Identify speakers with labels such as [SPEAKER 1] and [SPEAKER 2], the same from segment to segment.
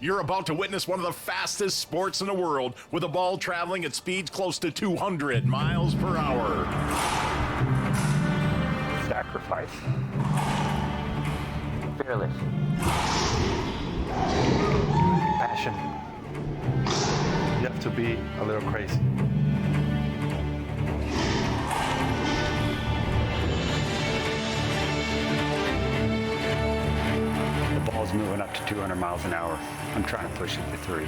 [SPEAKER 1] You're about to witness one of the fastest sports in the world, with a ball traveling at speeds close to 200 miles per hour.
[SPEAKER 2] Sacrifice.
[SPEAKER 3] Fearless.
[SPEAKER 2] Passion. You have to be a little crazy. The ball's moving up to 200 miles an hour. I'm trying to push it to 3.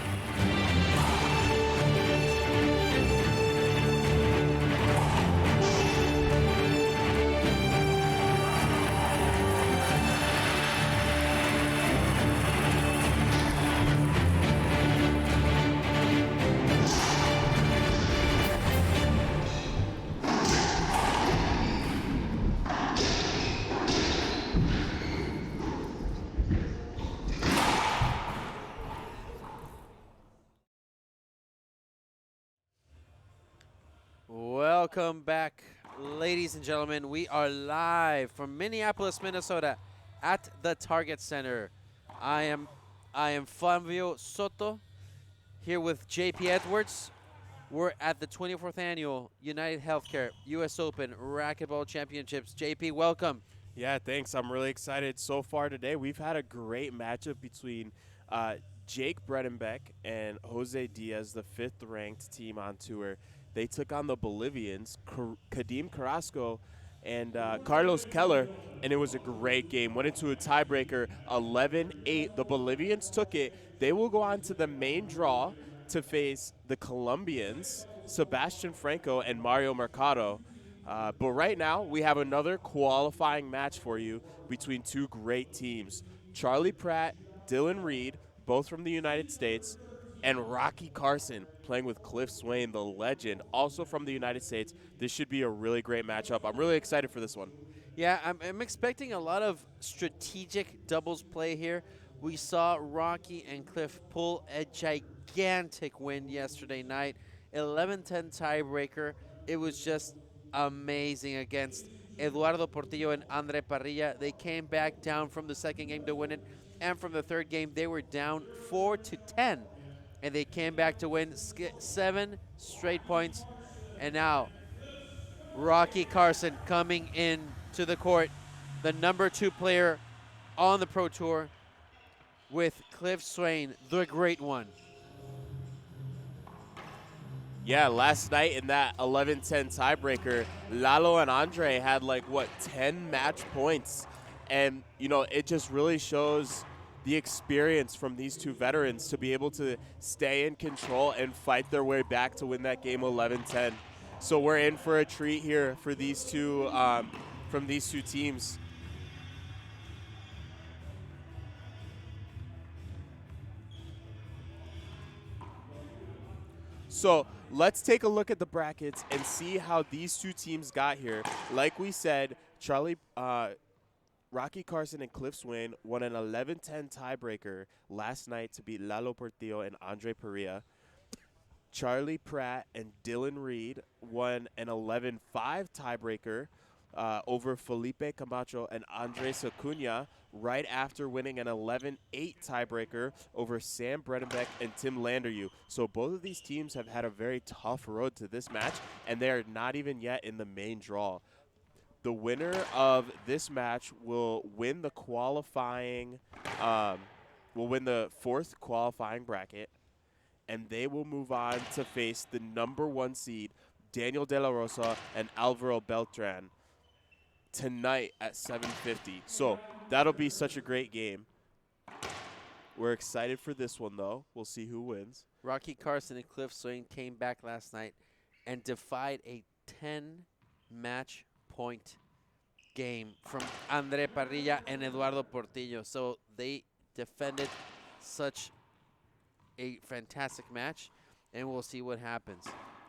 [SPEAKER 4] Welcome back, ladies and gentlemen. We are live from Minneapolis, Minnesota at the Target Center. I am Flavio Soto here with JP Edwards. We're at the 24th annual UnitedHealthcare US Open Racquetball Championships. JP, welcome.
[SPEAKER 5] Yeah, thanks. I'm really excited so far today. We've had a great matchup between Jake Bredenbeck and Jose Diaz, the 5th-ranked team on tour. They took on the Bolivians, Kadim Carrasco and Carlos Keller, and it was a great game. Went into a tiebreaker, 11-8. The Bolivians took it. They will go on to the main draw to face the Colombians, Sebastian Franco and Mario Mercado. But right now, we have another qualifying match for you between two great teams. Charlie Pratt, Dylan Reid, both from the United States, and Rocky Carson playing with Cliff Swain, the legend, also from the United States. This should be a really great matchup. I'm really excited for this one.
[SPEAKER 4] Yeah, I'm expecting a lot of strategic doubles play here. We saw Rocky and Cliff pull a gigantic win yesterday night, 11-10 tiebreaker. It was just amazing against Eduardo Portillo and Andre Parrilla. They came back down from the second game to win it, and from the third game they were down 4-10. And they came back to win 7 straight points. And now, Rocky Carson coming in to the court, the #2 player on the Pro Tour, with Cliff Swain, the great one.
[SPEAKER 5] Yeah, last night in that 11-10 tiebreaker, Lalo and Andre had 10 match points. And, it just really shows the experience from these two veterans to be able to stay in control and fight their way back to win that game 11-10. So we're in for a treat here for these two, from these two teams. So let's take a look at the brackets and see how these two teams got here. Like we said, Rocky Carson and Cliff Swain won an 11-10 tiebreaker last night to beat Lalo Portillo and Andre Parrilla. Charlie Pratt and Dylan Reid won an 11-5 tiebreaker over Felipe Camacho and Andres Acuna, right after winning an 11-8 tiebreaker over Sam Bredenbeck and Tim Landeryu. So both of these teams have had a very tough road to this match, and they are not even yet in the main draw. The winner of this match will win the qualifying, will win the 4th qualifying bracket, and they will move on to face the #1 seed, Daniel De La Rosa and Alvaro Beltran, tonight at 7:50. So that'll be such a great game. We're excited for this one, though. We'll see who wins.
[SPEAKER 4] Rocky Carson and Cliff Swain came back last night and defied a 10-match point game from Andre Parrilla and Eduardo Portillo. So they defended such a fantastic match, and we'll see what happens.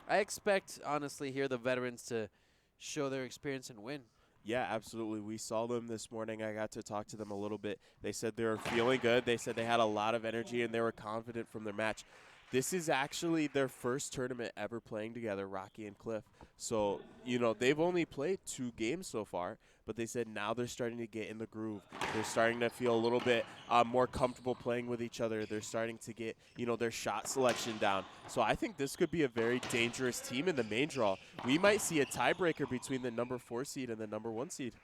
[SPEAKER 4] I expect, honestly, here the veterans to show their experience and win.
[SPEAKER 5] Yeah, absolutely. We saw them this morning. I got to talk to them a little bit. They said they were feeling good. They said they had a lot of energy and they were confident from their match. This is actually their first tournament ever playing together, Rocky and Cliff. So, you know, they've only played 2 games so far, but they said now they're starting to get in the groove. They're starting to feel a little bit more comfortable playing with each other. They're starting to get, you know, their shot selection down. So I think this could be a very dangerous team in the main draw. We might see a tiebreaker between the number 4 seed and the number 1 seed.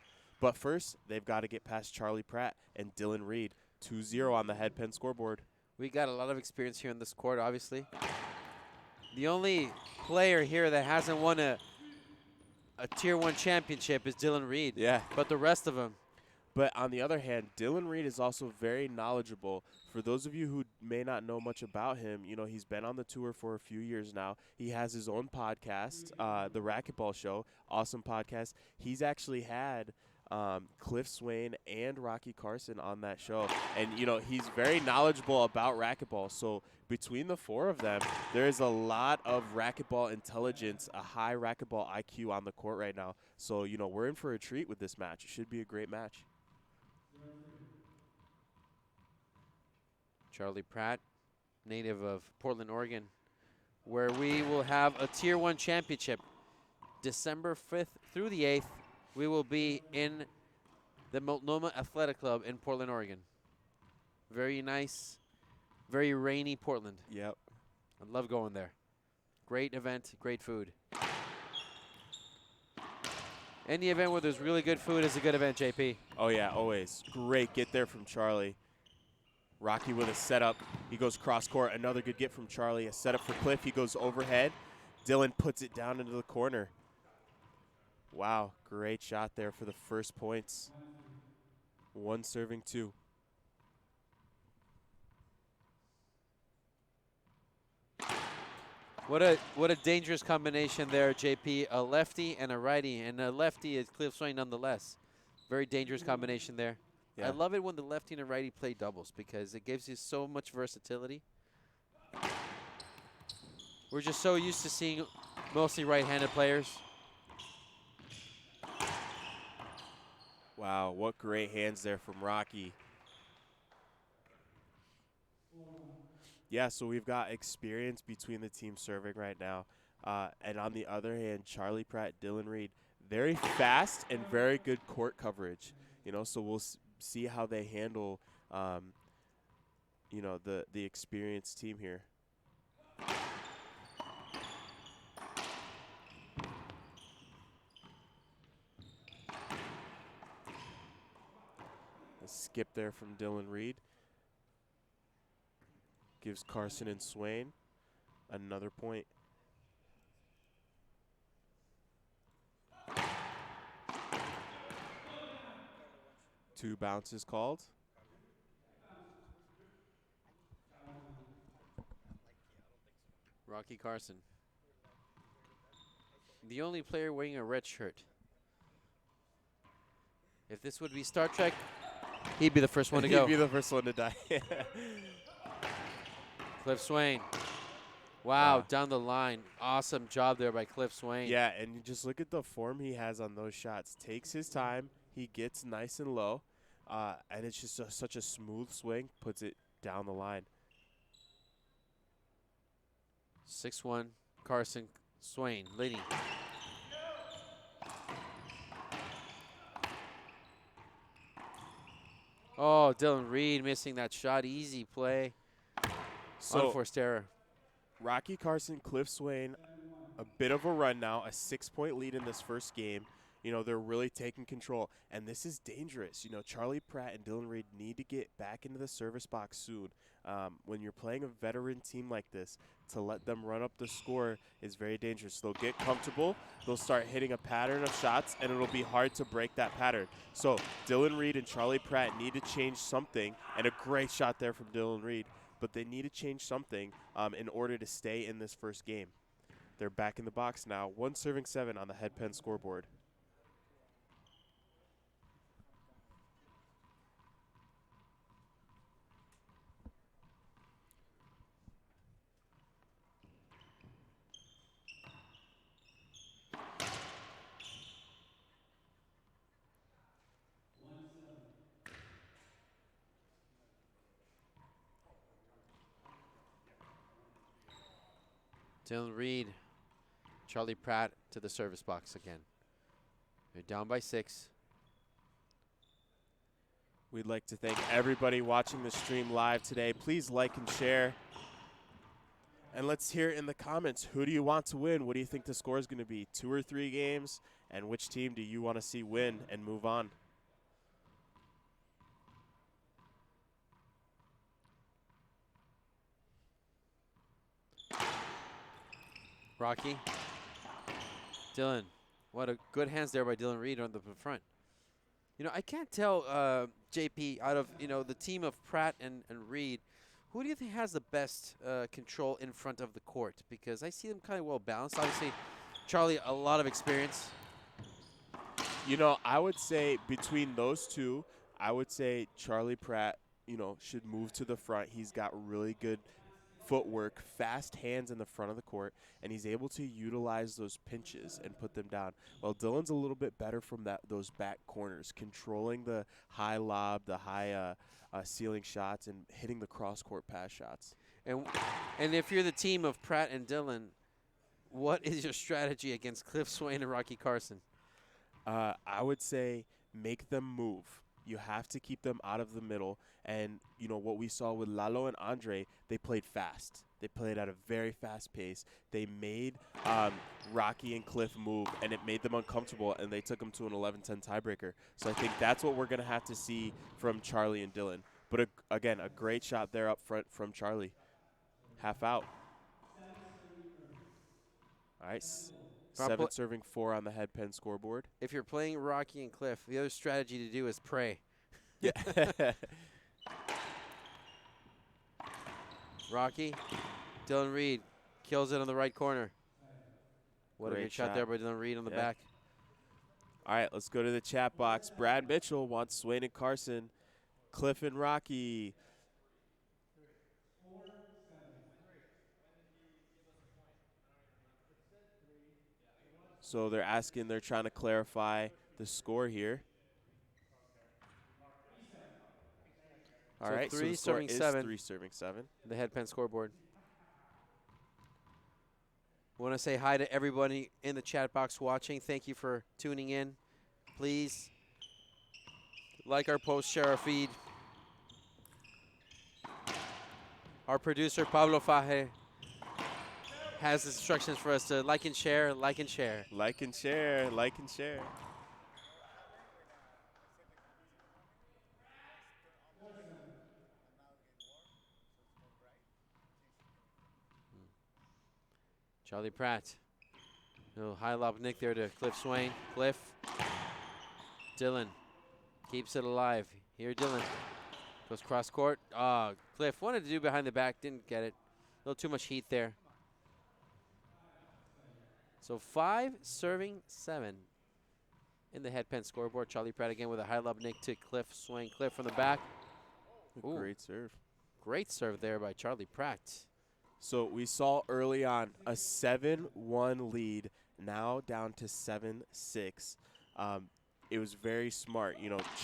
[SPEAKER 5] But first, they've got to get past Charlie Pratt and Dylan Reid. 2-0 on the headpen scoreboard.
[SPEAKER 4] We got a lot of experience here in this court, obviously. The only player here that hasn't won a Tier 1 championship is Dylan Reid.
[SPEAKER 5] Yeah.
[SPEAKER 4] But the rest of them.
[SPEAKER 5] But on the other hand, Dylan Reid is also very knowledgeable. For those of you who may not know much about him, you know, he's been on the tour for a few years now. He has his own podcast, the Racquetball Show, awesome podcast. He's actually had Cliff Swain and Rocky Carson on that show. And, you know, he's very knowledgeable about racquetball. So between the 4 of them, there is a lot of racquetball intelligence, a high racquetball IQ on the court right now. So, you know, we're in for a treat with this match. It should be a great match.
[SPEAKER 4] Charlie Pratt, native of Portland, Oregon, where we will have a Tier 1 championship. December 5th through the 8th, we will be in the Multnomah Athletic Club in Portland, Oregon. Very nice, very rainy Portland.
[SPEAKER 5] Yep.
[SPEAKER 4] I love going there. Great event, great food. Any event where there's really good food is a good event, JP.
[SPEAKER 5] Oh, yeah, always. Great get there from Charlie. Rocky with a setup. He goes cross court. Another good get from Charlie. A setup for Cliff. He goes overhead. Dylan puts it down into the corner. Wow, great shot there for the first points. 1 serving 2.
[SPEAKER 4] What a dangerous combination there, JP. A lefty and a righty, and a lefty is Cliff Swain nonetheless. Very dangerous combination there.
[SPEAKER 5] Yeah.
[SPEAKER 4] I love it when the lefty and a righty play doubles because it gives you so much versatility. We're just so used to seeing mostly right-handed players.
[SPEAKER 5] Wow, what great hands there from Rocky. Yeah, so we've got experience between the teams serving right now. And on the other hand, Charlie Pratt, Dylan Reid, very fast and very good court coverage. You know, so we'll see how they handle, you know, the experienced team here. A skip there from Dylan Reid. Gives Carson and Swain another point. Two bounces called.
[SPEAKER 4] Rocky Carson. The only player wearing a red shirt. If this would be Star Trek, he'd be the first one to go.
[SPEAKER 5] He'd be the first one to die.
[SPEAKER 4] Cliff Swain. Wow, down the line. Awesome job there by Cliff Swain.
[SPEAKER 5] Yeah, and you just look at the form he has on those shots. Takes his time. He gets nice and low. And it's just such a smooth swing. Puts it down the line.
[SPEAKER 4] 6-1, Carson Swain leading. Oh, Dylan Reid missing that shot. Easy play.
[SPEAKER 5] So
[SPEAKER 4] Unforced error.
[SPEAKER 5] Rocky Carson, Cliff Swain, a bit of a run now, a 6-point lead in this first game. You know, they're really taking control, and this is dangerous. You know, Charlie Pratt and Dylan Reid need to get back into the service box soon. When you're playing a veteran team like this, to let them run up the score is very dangerous. They'll get comfortable, they'll start hitting a pattern of shots, and it'll be hard to break that pattern. So Dylan Reid and Charlie Pratt need to change something, and a great shot there from Dylan Reid. But they need to change something in order to stay in this first game. They're back in the box now. 1 serving 7 on the headpen scoreboard.
[SPEAKER 4] Dylan Reid, Charlie Pratt to the service box again. They're down by 6.
[SPEAKER 5] We'd like to thank everybody watching the stream live today. Please like and share. And let's hear in the comments, who do you want to win? What do you think the score is going to be? 2 or 3 games? And which team do you want to see win and move on?
[SPEAKER 4] Rocky. Dylan. What a good hands there by Dylan Reid on the front. You know, I can't tell, JP, out of, the team of Pratt and Reed, who do you think has the best control in front of the court? Because I see them kind of well balanced. Obviously, Charlie, a lot of experience.
[SPEAKER 5] I would say between those two, I would say Charlie Pratt, should move to the front. He's got really good footwork, fast hands in the front of the court, and he's able to utilize those pinches and put them down. Well, Dylan's a little bit better from those back corners, controlling the high lob, the high ceiling shots, and hitting the cross-court pass shots.
[SPEAKER 4] And if you're the team of Pratt and Dylan, what is your strategy against Cliff Swain and Rocky Carson?
[SPEAKER 5] I would say make them move. You have to keep them out of the middle. And, what we saw with Lalo and Andre, they played fast. They played at a very fast pace. They made Rocky and Cliff move, and it made them uncomfortable, and they took them to an 11-10 tiebreaker. So I think that's what we're going to have to see from Charlie and Dylan. But, again, a great shot there up front from Charlie. Half out. All right, 7 serving 4 on the head pen scoreboard.
[SPEAKER 4] If you're playing Rocky and Cliff, the other strategy to do is pray.
[SPEAKER 5] Yeah.
[SPEAKER 4] Rocky, Dylan Reid kills it on the right corner. What a
[SPEAKER 5] Great
[SPEAKER 4] good shot there by Dylan Reid on the back.
[SPEAKER 5] All right, let's go to the chat box. Brad Mitchell wants Swain and Carson, Cliff and Rocky. So they're trying to clarify the score here. All right, so the score is 3 serving 7.
[SPEAKER 4] The head pen scoreboard. Want to say hi to everybody in the chat box watching. Thank you for tuning in. Please like our post, share our feed. Our producer, Pablo Faje, has instructions for us to like and share, like and share.
[SPEAKER 5] Like and share, like and share.
[SPEAKER 4] Charlie Pratt. Little high lob nick there to Cliff Swain. Cliff. Dylan keeps it alive. Here Dylan goes cross court. Cliff wanted to do behind the back, didn't get it. A little too much heat there. So 5 serving 7 in the head pen scoreboard. Charlie Pratt again with a high lob nick to Cliff Swain. Cliff from the back. Ooh,
[SPEAKER 5] Great serve.
[SPEAKER 4] great serve there by Charlie Pratt.
[SPEAKER 5] So we saw early on a 7-1 lead, now down to 7-6. It was very smart.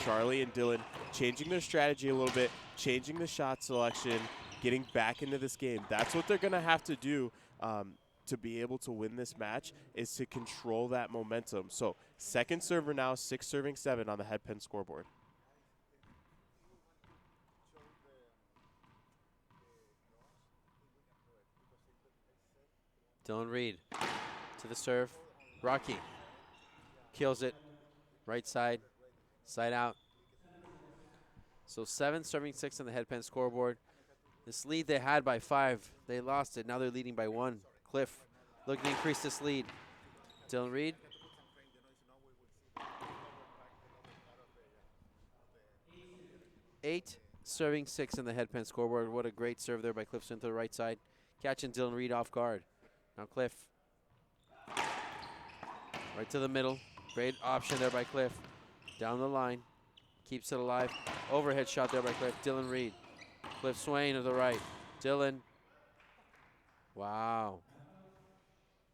[SPEAKER 5] Charlie and Dylan changing their strategy a little bit, changing the shot selection, getting back into this game. That's what they're going to have to do to be able to win this match, is to control that momentum. So second server now, 6 serving 7 on the head pen scoreboard.
[SPEAKER 4] Dylan Reid to the serve. Rocky kills it. Right side, side out. So 7 serving 6 on the head pen scoreboard. This lead they had by 5, they lost it. Now they're leading by 1. Cliff looking to increase this lead. Dylan Reid. Eight serving 6 in the head pen scoreboard. What a great serve there by Cliff Swain to the right side, catching Dylan Reid off guard. Now Cliff. Right to the middle. Great option there by Cliff. Down the line. Keeps it alive. Overhead shot there by Cliff. Dylan Reid. Cliff Swain to the right. Dylan. Wow.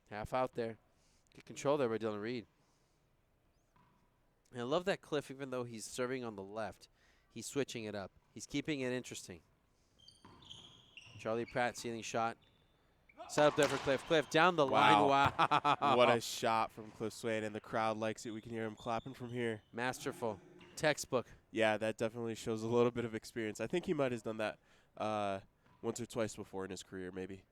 [SPEAKER 4] Half out there. Good control there by Dylan Reid. And I love that Cliff, even though he's serving on the left, he's switching it up. He's keeping it interesting. Charlie Pratt ceiling shot. Set up there for Cliff. Cliff down the line. Wow.
[SPEAKER 5] What a shot from Cliff Swain, and the crowd likes it. We can hear him clapping from here.
[SPEAKER 4] Masterful. Textbook.
[SPEAKER 5] Yeah, that definitely shows a little bit of experience. I think he might have done that once or twice before in his career, maybe.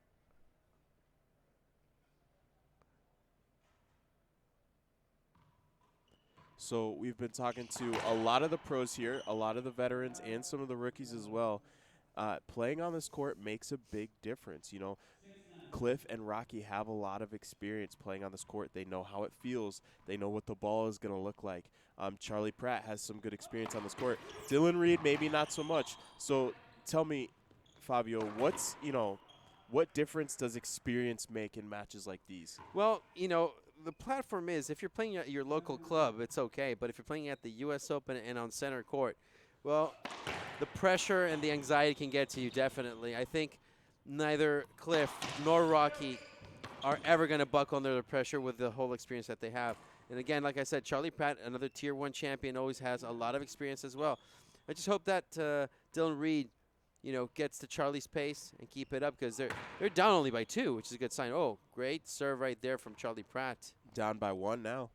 [SPEAKER 5] So we've been talking to a lot of the pros here, a lot of the veterans, and some of the rookies as well. Playing on this court makes a big difference. You know, Cliff and Rocky have a lot of experience playing on this court. They know how it feels. They know what the ball is going to look like. Charlie Pratt has some good experience on this court. Dylan Reid, maybe not so much. So tell me, Fabio, what difference does experience make in matches like these?
[SPEAKER 4] Well, you know, the platform is, if you're playing at your local club, it's okay. But if you're playing at the U.S. Open and on center court, well, the pressure and the anxiety can get to you, definitely. I think neither Cliff nor Rocky are ever going to buckle under the pressure with the whole experience that they have. And again, like I said, Charlie Pratt, another Tier 1 champion, always has a lot of experience as well. I just hope that Dylan Reid, you know, gets to Charlie's pace and keep it up, because they're down only by 2, which is a good sign. Oh, great serve right there from Charlie Pratt.
[SPEAKER 5] Down by 1 now.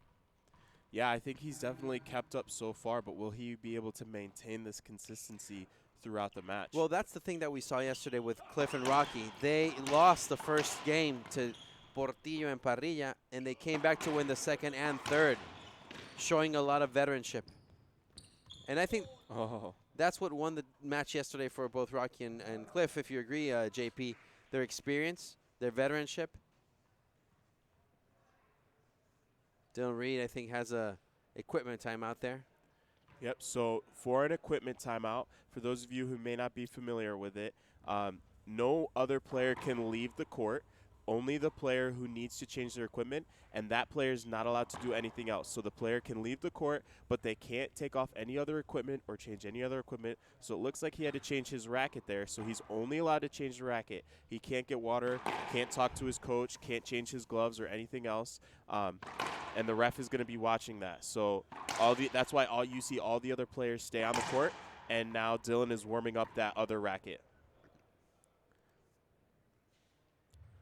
[SPEAKER 5] Yeah, I think he's definitely kept up so far, but will he be able to maintain this consistency throughout the match?
[SPEAKER 4] Well, that's the thing that we saw yesterday with Cliff and Rocky. They lost the first game to Portillo and Parrilla, and they came back to win the second and third, showing a lot of veteranship. And I think that's what won the match yesterday for both Rocky and Cliff, if you agree, JP. Their experience, their veteranship. Dylan Reid, I think, has a equipment timeout there.
[SPEAKER 5] Yep, so for an equipment timeout, for those of you who may not be familiar with it, no other player can leave the court, only the player who needs to change their equipment, and that player is not allowed to do anything else. So the player can leave the court, but they can't take off any other equipment or change any other equipment. So it looks like he had to change his racket there, so he's only allowed to change the racket. He can't get water, can't talk to his coach, can't change his gloves or anything else. And the ref is going to be watching that. So that's why you see all the other players stay on the court, and now Dylan is warming up that other racket.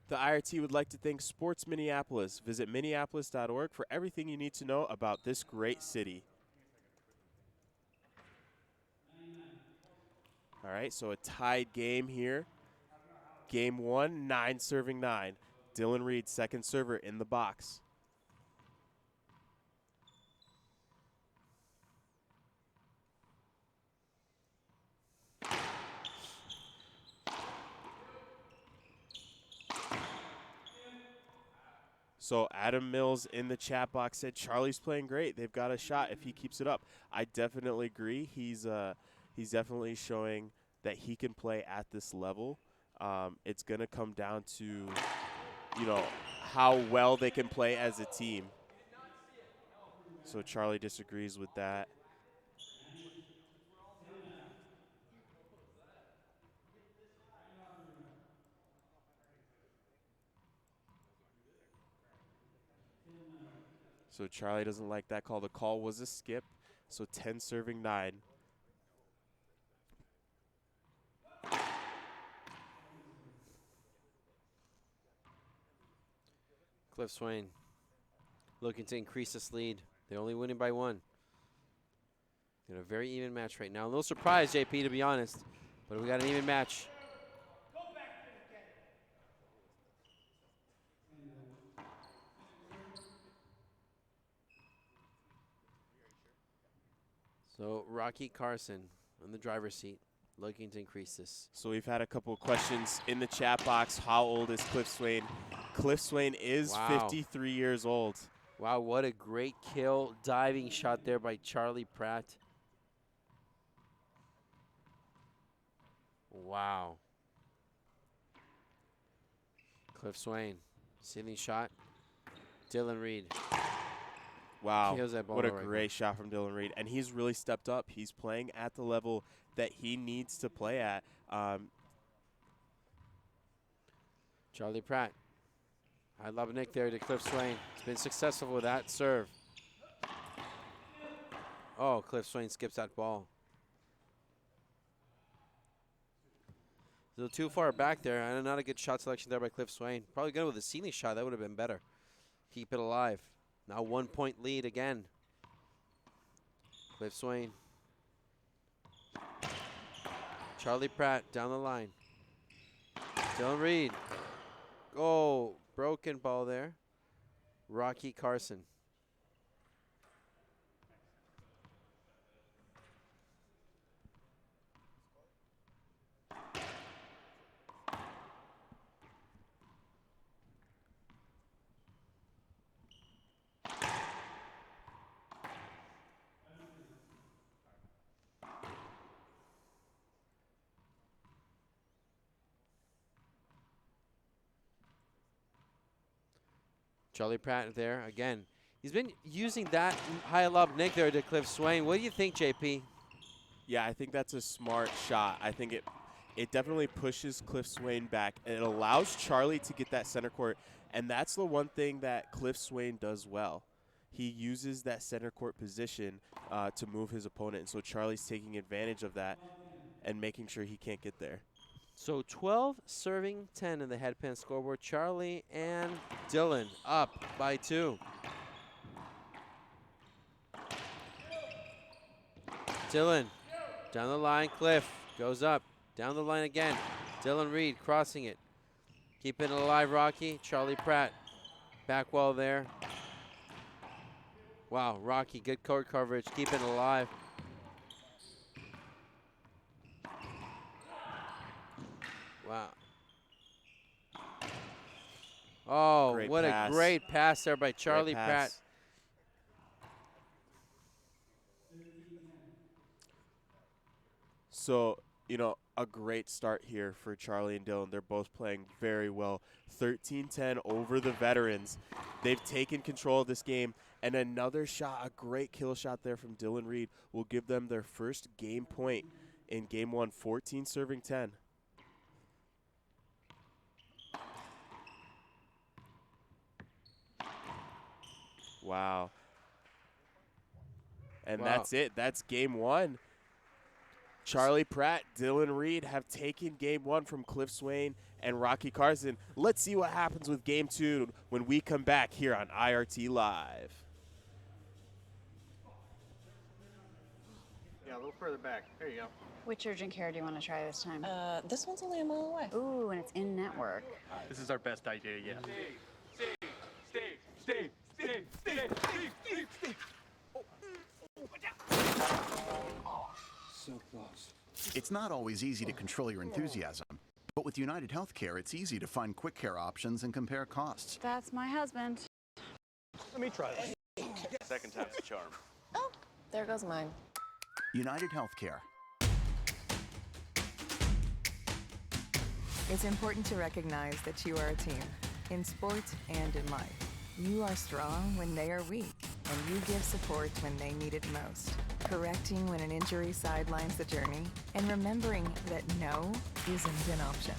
[SPEAKER 5] The IRT would like to thank Sports Minneapolis. Visit Minneapolis.org for everything you need to know about this great city. All right, so a tied game here. Game 1, 9 serving 9. Dylan Reid, second server in the box. So Adam Mills in the chat box said Charlie's playing great. They've got a shot if he keeps it up. I definitely agree. He's definitely showing that he can play at this level. It's going to come down to, you know, how well they can play as a team. So Charlie disagrees with that. So Charlie doesn't like that call. The call was a skip. So 10 serving 9.
[SPEAKER 4] Cliff Swain looking to increase this lead. They're only winning by 1. In a very even match right now. A little surprised, JP, to be honest. But we got an even match. So Rocky Carson on the driver's seat, looking to increase this.
[SPEAKER 5] So we've had a couple of questions in the chat box. How old is Cliff Swain? Cliff Swain is 53 years old.
[SPEAKER 4] Wow, what a great kill. Diving shot there by Charlie Pratt. Wow. Cliff Swain, ceiling shot. Dylan Reid.
[SPEAKER 5] Wow, what a great shot from Dylan Reid. And he's really stepped up. He's playing at the level that he needs to play at.
[SPEAKER 4] Charlie Pratt. High lob nick there to Cliff Swain. He's been successful with that serve. Oh, Cliff Swain skips that ball. So too far back there, and not a good shot selection there by Cliff Swain. Probably good with a ceiling shot. That would have been better. Keep it alive. Now 1 point lead again. Cliff Swain. Charlie Pratt down the line. Dylan Reid. Oh, broken ball there. Carson. Charlie Pratt there again. He's been using that high lob nick there to Cliff Swain. What do you think, JP?
[SPEAKER 5] Yeah, I think that's a smart shot. I think it definitely pushes Cliff Swain back, and it allows Charlie to get that center court. And that's the one thing that Cliff Swain does well. He uses that center court position to move his opponent. And so Charlie's taking advantage of that and making sure he can't get there.
[SPEAKER 4] So 12 serving 10 in the headpin scoreboard. Charlie and Dylan up by 2. Dylan down the line. Cliff goes up. Down the line again. Dylan Reid crossing it. Keeping it alive, Rocky. Charlie Pratt. Back well there. Wow, Rocky, good court coverage. Keeping it alive. Wow. Oh,
[SPEAKER 5] Great
[SPEAKER 4] what
[SPEAKER 5] pass.
[SPEAKER 4] a great pass there by Charlie
[SPEAKER 5] Great
[SPEAKER 4] Pratt.
[SPEAKER 5] pass. So, you know, a great start here for Charlie and Dylan. They're both playing very well. 13-10 over the veterans. They've taken control of this game. And another shot, a great kill shot there from Dylan Reid, will give them their first game point in game 1, 14 serving 10. Wow. And
[SPEAKER 4] Wow.
[SPEAKER 5] that's it. That's game 1. Charlie Pratt, Dylan Reid have taken game 1 from Cliff Swain and Carson. Let's see what happens with game 2 when we come back here on IRT Live.
[SPEAKER 2] Yeah, a little further back. There you go.
[SPEAKER 3] Which urgent care do you want to try this time?
[SPEAKER 6] This one's only a mile away.
[SPEAKER 3] Ooh, and it's in network.
[SPEAKER 2] This is our best idea yet.
[SPEAKER 7] So close.
[SPEAKER 8] It's not always easy to control your enthusiasm, but with UnitedHealthcare, it's easy to find quick care options and compare costs.
[SPEAKER 3] That's my husband.
[SPEAKER 2] Let me try this.
[SPEAKER 7] Second time's a charm.
[SPEAKER 6] Oh, there goes mine.
[SPEAKER 8] UnitedHealthcare.
[SPEAKER 9] It's important to recognize that you are a team, in sports and in life. You are strong when they are weak, and you give support when they need it most. Correcting when an injury sidelines the journey, and remembering that no isn't an option.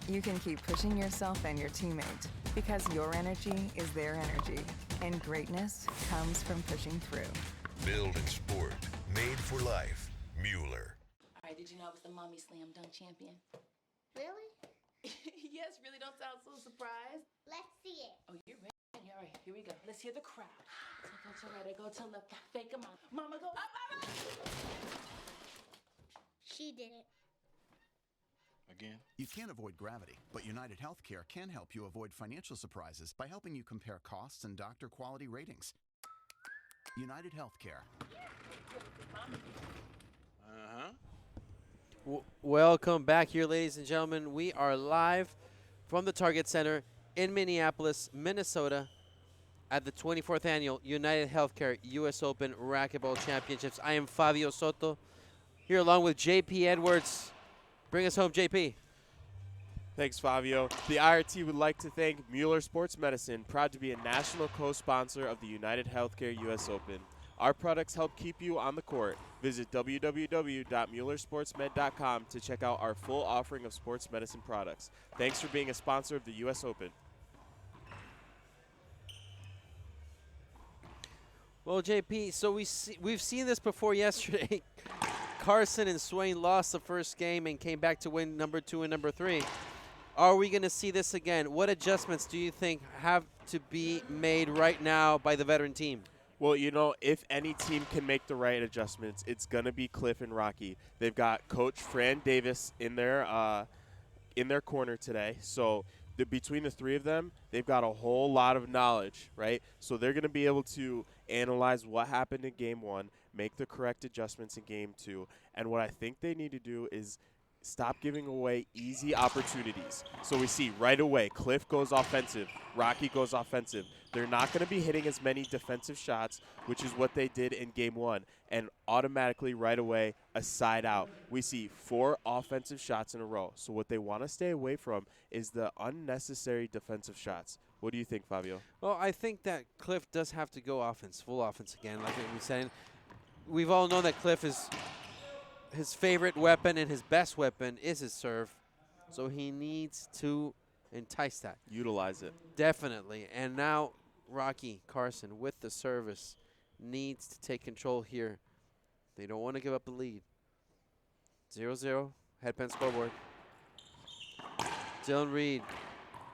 [SPEAKER 9] You can keep pushing yourself and your teammate, because your energy is their energy, and greatness comes from pushing through.
[SPEAKER 10] Build in sport, made for life. Mueller.
[SPEAKER 6] All right, did you know I was the Mommy Slam Dunk Champion?
[SPEAKER 11] Really?
[SPEAKER 6] Yes, really don't sound so surprised.
[SPEAKER 11] Let's see it.
[SPEAKER 6] Oh, you're ready. All right, here we go. Let's hear the crowd. So go to right, I go to left, I fake a mom. Mama go up, up, up.
[SPEAKER 11] She did it.
[SPEAKER 7] Again?
[SPEAKER 8] You can't avoid gravity, but UnitedHealthcare can help you avoid financial surprises by helping you compare costs and doctor quality ratings. UnitedHealthcare.
[SPEAKER 4] Welcome back here, ladies and gentlemen. We are live from the Target Center in Minneapolis, Minnesota, at the 24th Annual UnitedHealthcare U.S. Open Racquetball Championships. I am Fabio Soto, here along with JP Edwards. Bring us home, JP.
[SPEAKER 5] Thanks, Fabio. The IRT would like to thank Mueller Sports Medicine, proud to be a national co-sponsor of the UnitedHealthcare U.S. Open. Our products help keep you on the court. Visit www.muellersportsmed.com to check out our full offering of sports medicine products. Thanks for being a sponsor of the U.S. Open.
[SPEAKER 4] Well, JP, so we've seen this before yesterday. Carson and Swain lost the first game and came back to win number 2 and number 3. Are we going to see this again? What adjustments do you think have to be made right now by the veteran team?
[SPEAKER 5] Well, you know, if any team can make the right adjustments, it's going to be Cliff and Rocky. They've got Coach Fran Davis in their corner today. So between the three of them, they've got a whole lot of knowledge, right? So they're going to be able to analyze what happened in Game 1, make the correct adjustments in Game 2. And what I think they need to do is stop giving away easy opportunities. So we see right away, Cliff goes offensive, Rocky goes offensive. They're not going to be hitting as many defensive shots, which is what they did in Game 1. And automatically right away, a side out. We see 4 offensive shots in a row. So what they want to stay away from is the unnecessary defensive shots. What do you think, Fabio?
[SPEAKER 4] Well, I think that Cliff does have to go offense, full offense again, like we said. We've all known that Cliff is his favorite weapon and his best weapon is his serve. So he needs to entice that.
[SPEAKER 5] Utilize it.
[SPEAKER 4] Definitely. And now Rocky Carson with the service needs to take control here. They don't want to give up the lead. 0-0, headpan scoreboard. Dylan Reid.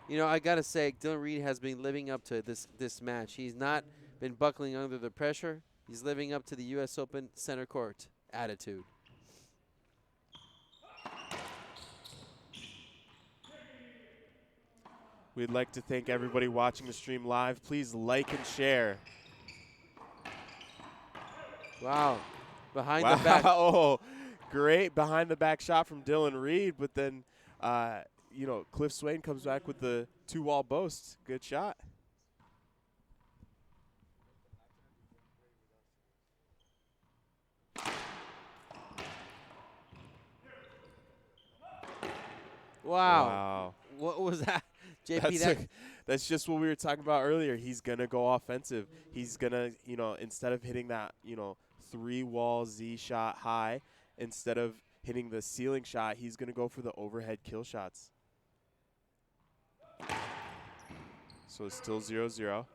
[SPEAKER 4] You know, I got to say, Dylan Reid has been living up to this match. He's not been buckling under the pressure. He's living up to the U.S. Open center court attitude.
[SPEAKER 5] We'd like to thank everybody watching the stream live. Please like and share.
[SPEAKER 4] Wow. Behind the back.
[SPEAKER 5] Oh, great behind the back shot from Dylan Reid. But then, you know, Cliff Swain comes back with the 2-wall boast. Good shot.
[SPEAKER 4] Wow. What was that? JP,
[SPEAKER 5] that's just what we were talking about earlier. He's going to go offensive. He's going to, you know, instead of hitting that, you know, 3-wall Z shot high, instead of hitting the ceiling shot, he's going to go for the overhead kill shots. So it's still 0-0.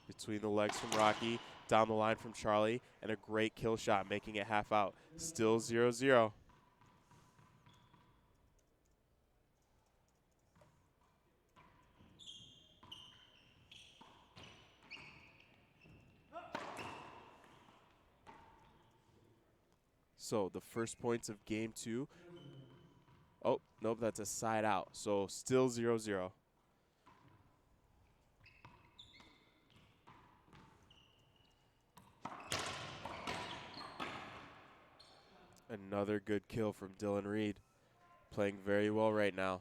[SPEAKER 5] Between the legs from Rocky, down the line from Charlie, and a great kill shot, making it half out. Still 0-0. So the first points of Game 2. Oh, nope, that's a side out. So still 0-0. Another good kill from Dylan Reid. Playing very well right now.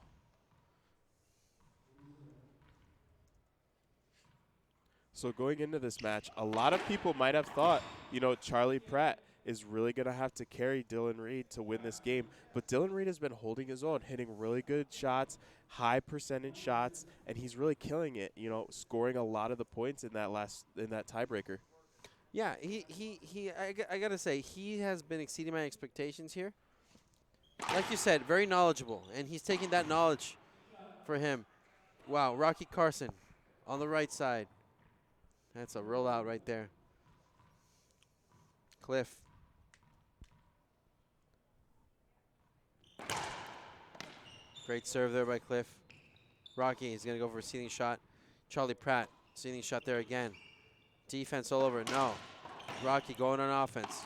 [SPEAKER 5] So going into this match, a lot of people might have thought, you know, Charlie Pratt is really going to have to carry Dylan Reid to win this game. But Dylan Reid has been holding his own, hitting really good shots, high percentage shots, and he's really killing it, you know, scoring a lot of the points in that tiebreaker.
[SPEAKER 4] Yeah, I got to say, he has been exceeding my expectations here. Like you said, very knowledgeable, and he's taking that knowledge for him. Wow, Rocky Carson on the right side. That's a rollout right there. Cliff. Great serve there by Cliff. Rocky is going to go for a ceiling shot. Charlie Pratt, ceiling shot there again. Defense all over. No. Rocky going on offense.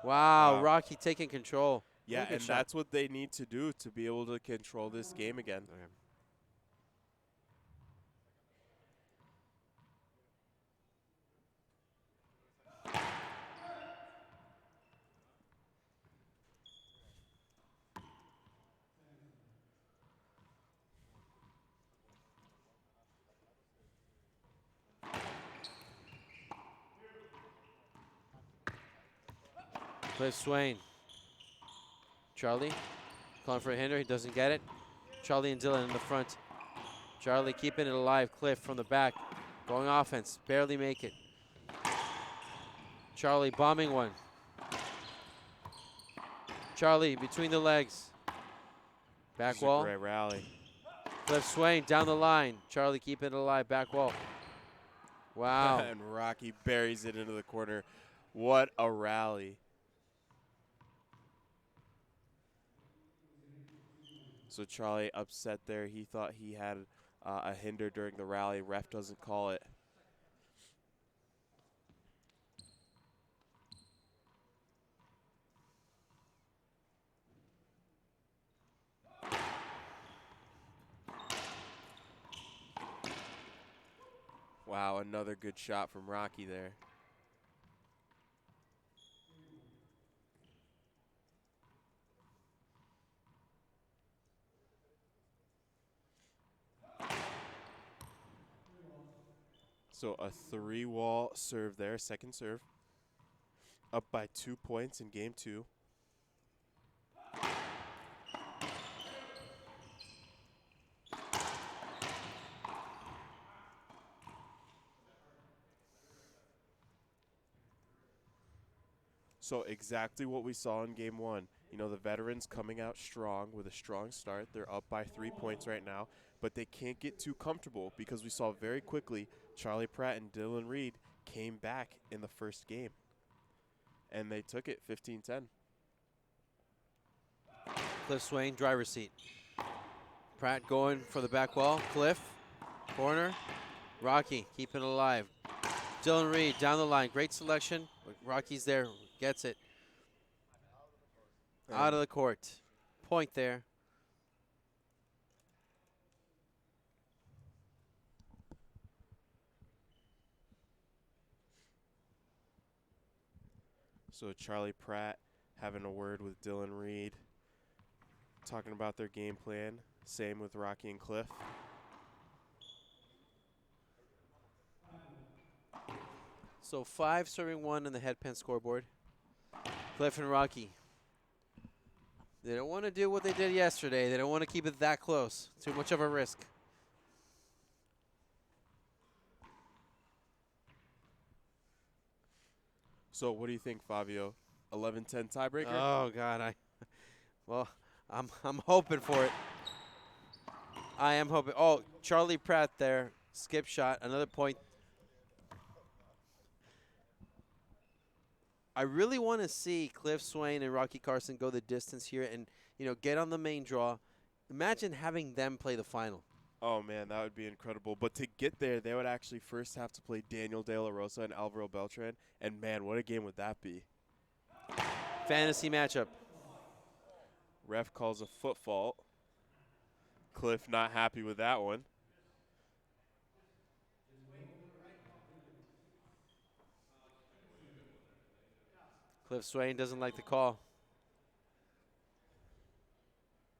[SPEAKER 4] Wow. Rocky taking control.
[SPEAKER 5] Yeah, and that's what they need to do to be able to control this game again.
[SPEAKER 4] Okay. Cliff Swain. Charlie calling for a hinder. He doesn't get it. Charlie and Dylan in the front. Charlie keeping it alive. Cliff from the back. Going offense. Barely make it. Charlie bombing one. Charlie between the legs. Back wall.
[SPEAKER 5] Great rally.
[SPEAKER 4] Cliff Swain down the line. Charlie keeping it alive. Back wall. Wow.
[SPEAKER 5] And Rocky buries it into the corner. What a rally. So Charlie upset there. He thought he had a hinder during the rally. Ref doesn't call it. Wow, another good shot from Rocky there. So a 3-wall serve there, second serve. Up by 2 points in game 2. So exactly what we saw in game 1. You know, the veterans coming out strong with a strong start. They're up by 3 points right now, but they can't get too comfortable because we saw very quickly Charlie Pratt and Dylan Reed came back in the first game. And they took it 15-10.
[SPEAKER 4] Cliff Swain, driver's seat. Pratt going for the back wall. Cliff, corner. Rocky, keeping it alive. Dylan Reed down the line. Great selection. Rocky's there, gets it. Out of the court. Point there.
[SPEAKER 5] So Charlie Pratt having a word with Dylan Reed, talking about their game plan. Same with Rocky and Cliff.
[SPEAKER 4] So 5 serving 1 on the headpin scoreboard. Cliff and Rocky. They don't want to do what they did yesterday. They don't want to keep it that close. Too much of a risk.
[SPEAKER 5] So what do you think, Fabio? 11-10 tiebreaker?
[SPEAKER 4] Oh God, I'm hoping for it. I am hoping. Oh, Charlie Pratt there, skip shot, another point. I really want to see Cliff Swain and Rocky Carson go the distance here and, you know, get on the main draw. Imagine having them play the final.
[SPEAKER 5] Oh, man, that would be incredible. But to get there, they would actually first have to play Daniel De La Rosa and Alvaro Beltran. And, man, what a game would that be?
[SPEAKER 4] Fantasy matchup.
[SPEAKER 5] Ref calls a foot fault. Cliff not happy with that one.
[SPEAKER 4] Cliff Swain doesn't like the call.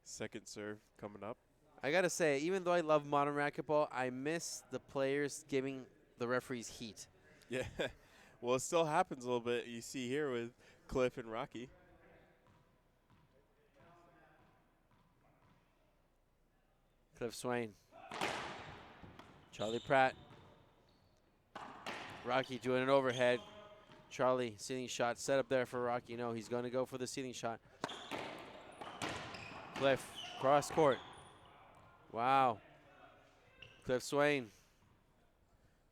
[SPEAKER 5] Second serve coming up.
[SPEAKER 4] I got to say, even though I love modern racquetball, I miss the players giving the referees heat.
[SPEAKER 5] Yeah. Well, it still happens a little bit. You see here with Cliff and Rocky.
[SPEAKER 4] Cliff Swain. Charlie Pratt. Rocky doing an overhead. Charlie, ceiling shot set up there for Rocky. No, he's going to go for the ceiling shot. Cliff, cross court. Wow. Cliff Swain.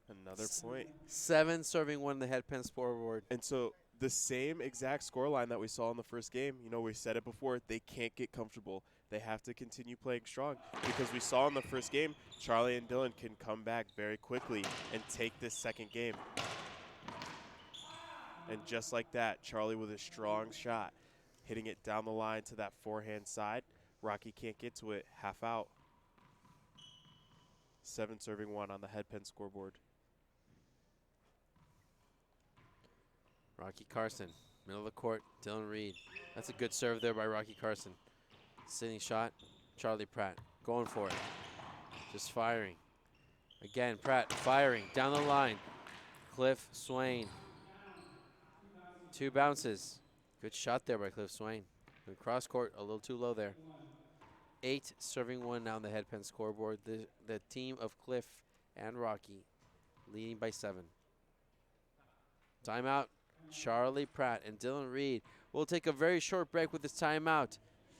[SPEAKER 5] Another point.
[SPEAKER 4] 7 serving 1 in the headpin scoreboard.
[SPEAKER 5] And so the same exact scoreline that we saw in the first game, you know, we said it before, they can't get comfortable. They have to continue playing strong because we saw in the first game, Charlie and Dylan can come back very quickly and take this second game. And just like that, Charlie with a strong shot, hitting it down the line to that forehand side. Rocky can't get to it, half out. 7 serving 1 on the headpin scoreboard.
[SPEAKER 4] Rocky Carson, middle of the court, Dylan Reed. That's a good serve there by Rocky Carson. Sitting shot, Charlie Pratt going for it. Just firing. Again, Pratt firing down the line. Cliff Swain. 2 bounces. Good shot there by Cliff Swain. And cross court, a little too low there. 8 serving 1 now on the headpin scoreboard. The team of Cliff and Rocky leading by 7. Timeout. Charlie Pratt and Dylan Reed. We'll take a very short break with this timeout,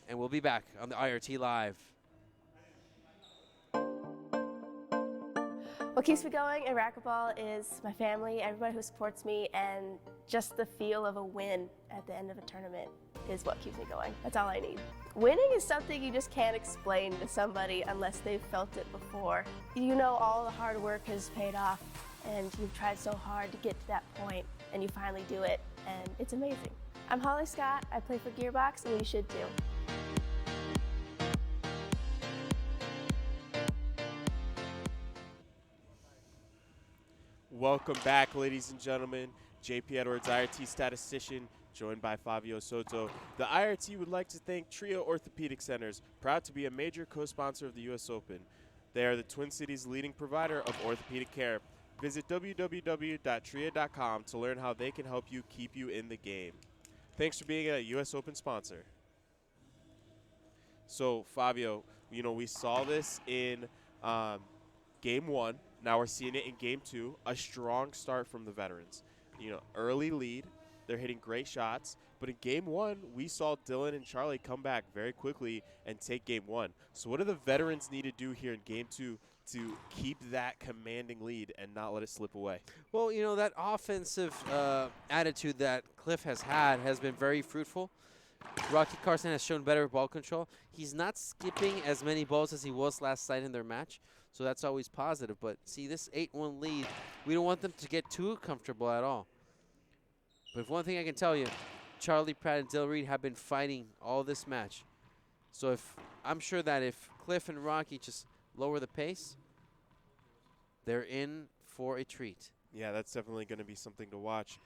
[SPEAKER 4] and we'll be back on the IRT Live.
[SPEAKER 12] What keeps me going in racquetball is my family, everybody who supports me, and just the feel of a win at the end of a tournament is what keeps me going. That's all I need. Winning is something you just can't explain to somebody unless they've felt it before. You know all the hard work has paid off, and you've tried so hard to get to that point, and you finally do it, and it's amazing. I'm Holly Scott, I play for Gearbox, and you should too.
[SPEAKER 5] Welcome back, ladies and gentlemen. JP Edwards, IRT statistician, joined by Fabio Soto. The IRT would like to thank Trio Orthopedic Centers, proud to be a major co-sponsor of the U.S. Open. They are the Twin Cities' leading provider of orthopedic care. Visit www.tria.com to learn how they can help you keep you in the game. Thanks for being a U.S. Open sponsor. So, Fabio, we saw this in Game 1. Now we're seeing it in Game 2. A strong start from the veterans. Early lead. They're hitting great shots. But in Game 1, we saw Dylan and Charlie come back very quickly and take Game 1. So what do the veterans need to do here in Game 2 to keep that commanding lead and not let it slip away?
[SPEAKER 4] Well, that offensive attitude that Cliff has had has been very fruitful. Rocky Carson has shown better ball control. He's not skipping as many balls as he was last night in their match, so that's always positive. But see, this 8-1 lead, we don't want them to get too comfortable at all. But if one thing I can tell you, Charlie, Pratt, and Dylan Reed have been fighting all this match. So I'm sure that if Cliff and Rocky just lower the pace, they're in for a treat.
[SPEAKER 5] Yeah, that's definitely going to be something to watch.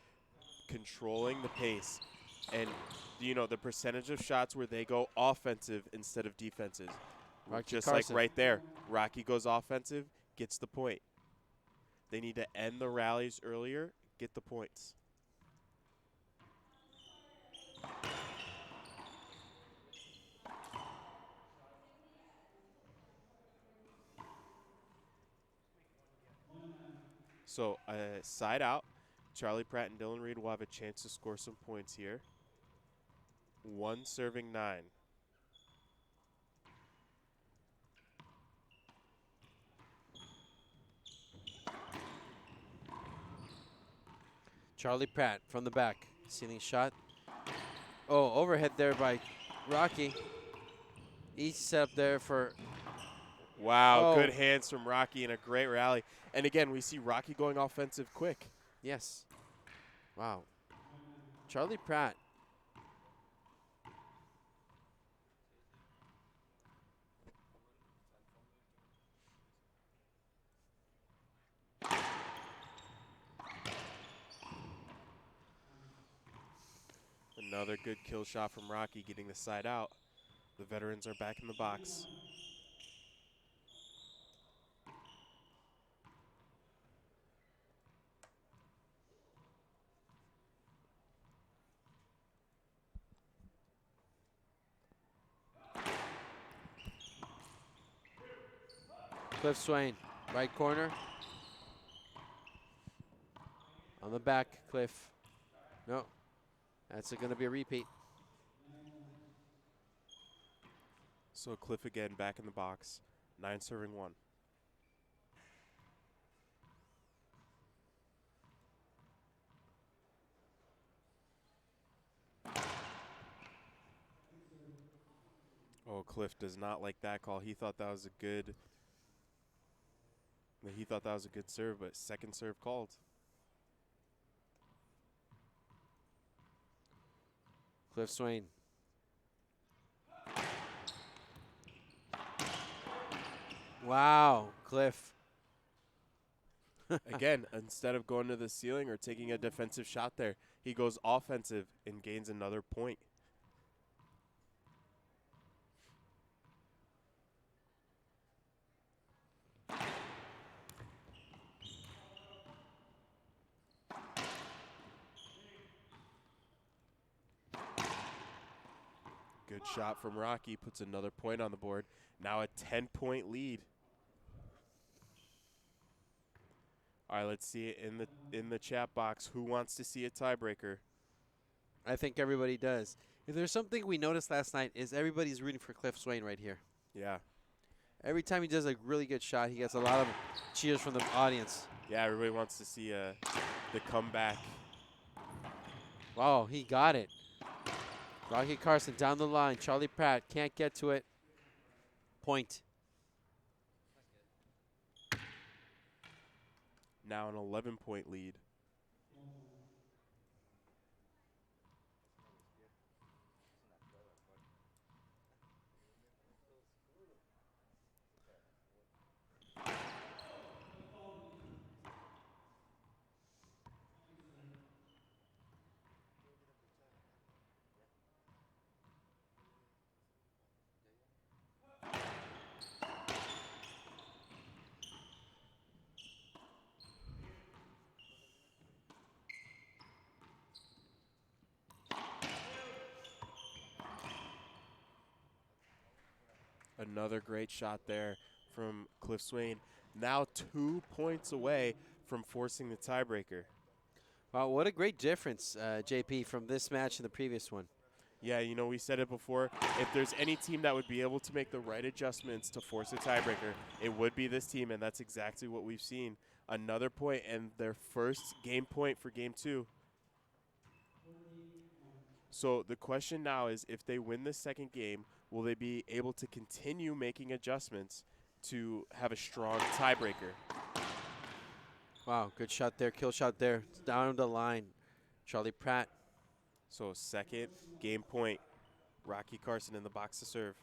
[SPEAKER 5] Controlling the pace. And, the percentage of shots where they go offensive instead of defensive. Just
[SPEAKER 4] Carson.
[SPEAKER 5] like right there. Rocky goes offensive, gets the point. They need to end the rallies earlier, get the points. So, side out. Charlie Pratt and Dylan Reed will have a chance to score some points here. 1 serving 9.
[SPEAKER 4] Charlie Pratt from the back, ceiling shot. Oh, overhead there by Rocky. Each set up there for.
[SPEAKER 5] Wow, good hands from Rocky and a great rally. And again, we see Rocky going offensive quick.
[SPEAKER 4] Yes. Wow. Charlie Pratt.
[SPEAKER 5] Another good kill shot from Rocky, getting the side out. The veterans are back in the box.
[SPEAKER 4] Cliff Swain, right corner. On the back, Cliff. No, that's going to be a repeat.
[SPEAKER 5] So Cliff again back in the box. 9 serving 1. Oh, Cliff does not like that call. He thought that was a good serve, but second serve called.
[SPEAKER 4] Cliff Swain. Wow, Cliff.
[SPEAKER 5] Again, instead of going to the ceiling or taking a defensive shot there, he goes offensive and gains another point. Good shot from Rocky, puts another point on the board. Now a 10-point lead. All right, let's see it in the chat box. Who wants to see a tiebreaker?
[SPEAKER 4] I think everybody does. If there's something we noticed last night is everybody's rooting for Cliff Swain right here.
[SPEAKER 5] Yeah.
[SPEAKER 4] Every time he does a really good shot, he gets a lot of cheers from the audience.
[SPEAKER 5] Yeah, everybody wants to see the comeback.
[SPEAKER 4] Wow, he got it. Rocky Carson down the line. Charlie Pratt can't get to it. Point.
[SPEAKER 5] Now an 11-point lead. Another great shot there from Cliff Swain. Now 2 points away from forcing the tiebreaker.
[SPEAKER 4] Wow, what a great difference, JP, from this match and the previous one.
[SPEAKER 5] Yeah, you know, we said it before. If there's any team that would be able to make the right adjustments to force a tiebreaker, it would be this team, and that's exactly what we've seen. Another point and their first game point for game 2. So the question now is, if they win this second game, will they be able to continue making adjustments to have a strong tiebreaker?
[SPEAKER 4] Wow, good shot there, kill shot there. It's down the line. Charlie Pratt.
[SPEAKER 5] So second game point, Rocky Carson in the box to serve.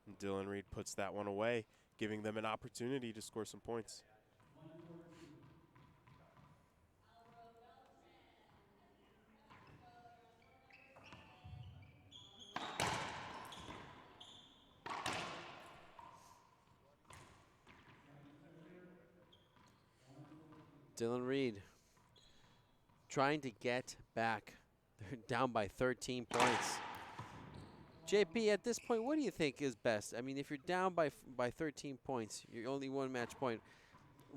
[SPEAKER 5] And Dylan Reid puts that one away, giving them an opportunity to score some points.
[SPEAKER 4] Dylan Reid trying to get back. They're down by 13 points. JP, at this point, what do you think is best? I mean, if you're down by 13 points, you're only one match point.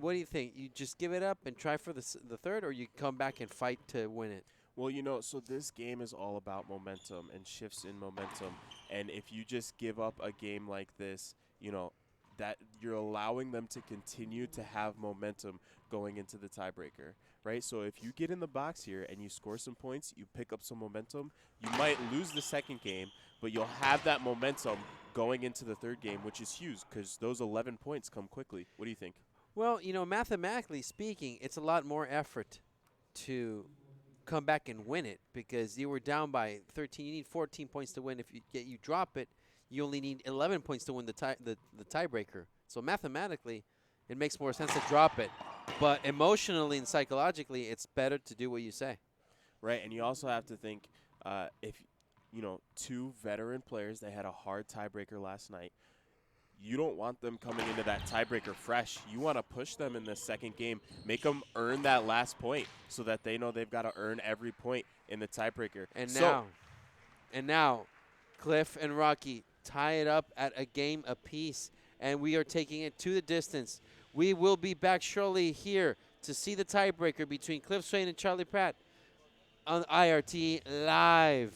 [SPEAKER 4] What do you think? You just give it up and try for the third, or you come back and fight to win it?
[SPEAKER 5] Well, you know, so this game is all about momentum and shifts in momentum. And if you just give up a game like this, you know, that you're allowing them to continue to have momentum going into the tiebreaker, right? So if you get in the box here and you score some points, you pick up some momentum, you might lose the second game, but you'll have that momentum going into the third game, which is huge because those 11 points come quickly. What do you think?
[SPEAKER 4] Well, you know, mathematically speaking, it's a lot more effort to come back and win it because you were down by 13. You need 14 points to win. If you drop it, you only need 11 points to win the tiebreaker. So mathematically, it makes more sense to drop it. But emotionally and psychologically, it's better to do what you say.
[SPEAKER 5] Right, and you also have to think if, you know, 2 veteran players, they had a hard tiebreaker last night. You don't want them coming into that tiebreaker fresh. You want to push them in the second game, make them earn that last point so that they know they've got to earn every point in the tiebreaker.
[SPEAKER 4] And now, Cliff and Rocky tie it up at a game apiece, and we are taking it to the distance. We will be back shortly here to see the tiebreaker between Cliff Swain and Charlie Pratt on IRT Live.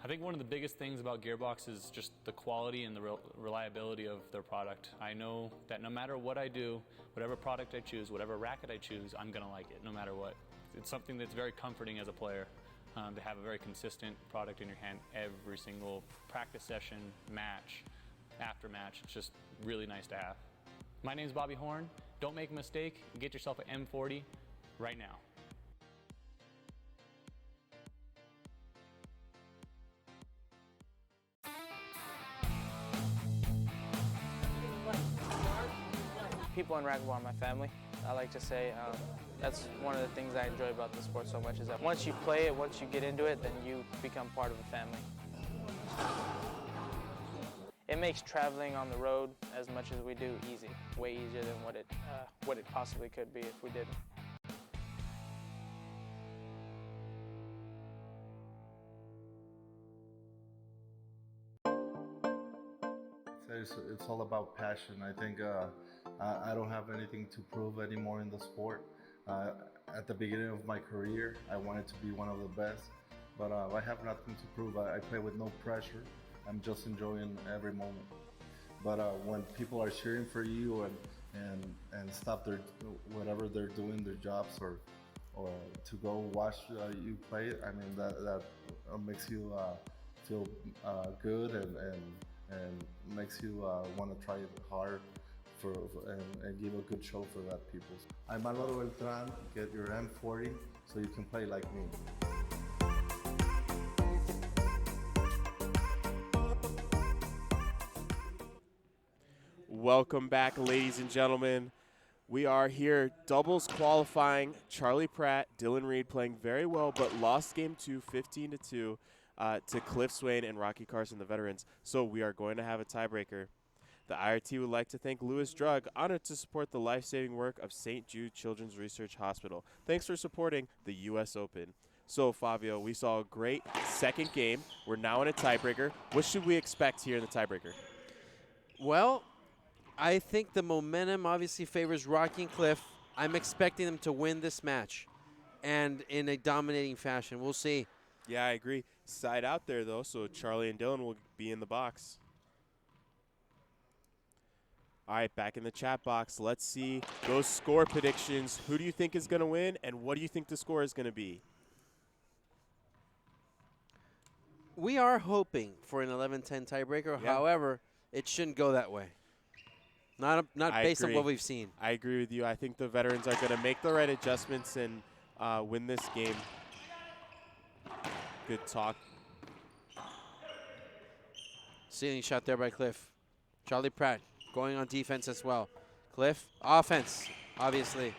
[SPEAKER 13] I think one of the biggest things about Gearbox is just the quality and the reliability of their product. I know that no matter what I do, whatever product I choose, whatever racket I choose, I'm going to like it no matter what. It's something that's very comforting as a player. to have a very consistent product in your hand every single practice session, match, after match. It's just really nice to have. My name is Bobby Horn. Don't make a mistake. Get yourself an M40 right now.
[SPEAKER 14] People in racquetball are my family. I like to say that's one of the things I enjoy about the sport so much is that once you play it, once you get into it, then you become part of a family. It makes traveling on the road as much as we do easy, way easier than what it possibly could be if we didn't.
[SPEAKER 15] It's all about passion. I think I don't have anything to prove anymore in the sport. At the beginning of my career, I wanted to be one of the best, but I have nothing to prove. I play with no pressure. I'm just enjoying every moment. But when people are cheering for you and stop whatever they're doing, their jobs, or to go watch you play, I mean that makes you feel good and makes you want to try hard and give a good show for that people. I'm Manolo Beltran. Get your M40 so you can play like me.
[SPEAKER 5] Welcome back, ladies and gentlemen. We are here doubles qualifying. Charlie Pratt, Dylan Reid playing very well, but lost game 2, 15-2 to Cliff Swain and Rocky Carson, the veterans. So we are going to have a tiebreaker. The IRT would like to thank Lewis Drug, honored to support the life-saving work of St. Jude Children's Research Hospital. Thanks for supporting the U.S. Open. So, Fabio, we saw a great second game. We're now in a tiebreaker. What should we expect here in the tiebreaker?
[SPEAKER 4] Well, I think the momentum obviously favors Rocky and Cliff. I'm expecting them to win this match, and in a dominating fashion. We'll see.
[SPEAKER 5] Yeah, I agree. Side out there, though, so Charlie and Dylan will be in the box. All right, back in the chat box. Let's see those score predictions. Who do you think is going to win, and what do you think the score is going to be?
[SPEAKER 4] We are hoping for an 11-10 tiebreaker.
[SPEAKER 5] Yeah.
[SPEAKER 4] However, it shouldn't go that way. Not based on what we've seen.
[SPEAKER 5] I agree with you. I think the veterans are going to make the right adjustments and win this game. Good talk.
[SPEAKER 4] Ceiling shot there by Cliff. Charlie Pratt going on defense as well. Cliff, offense, obviously.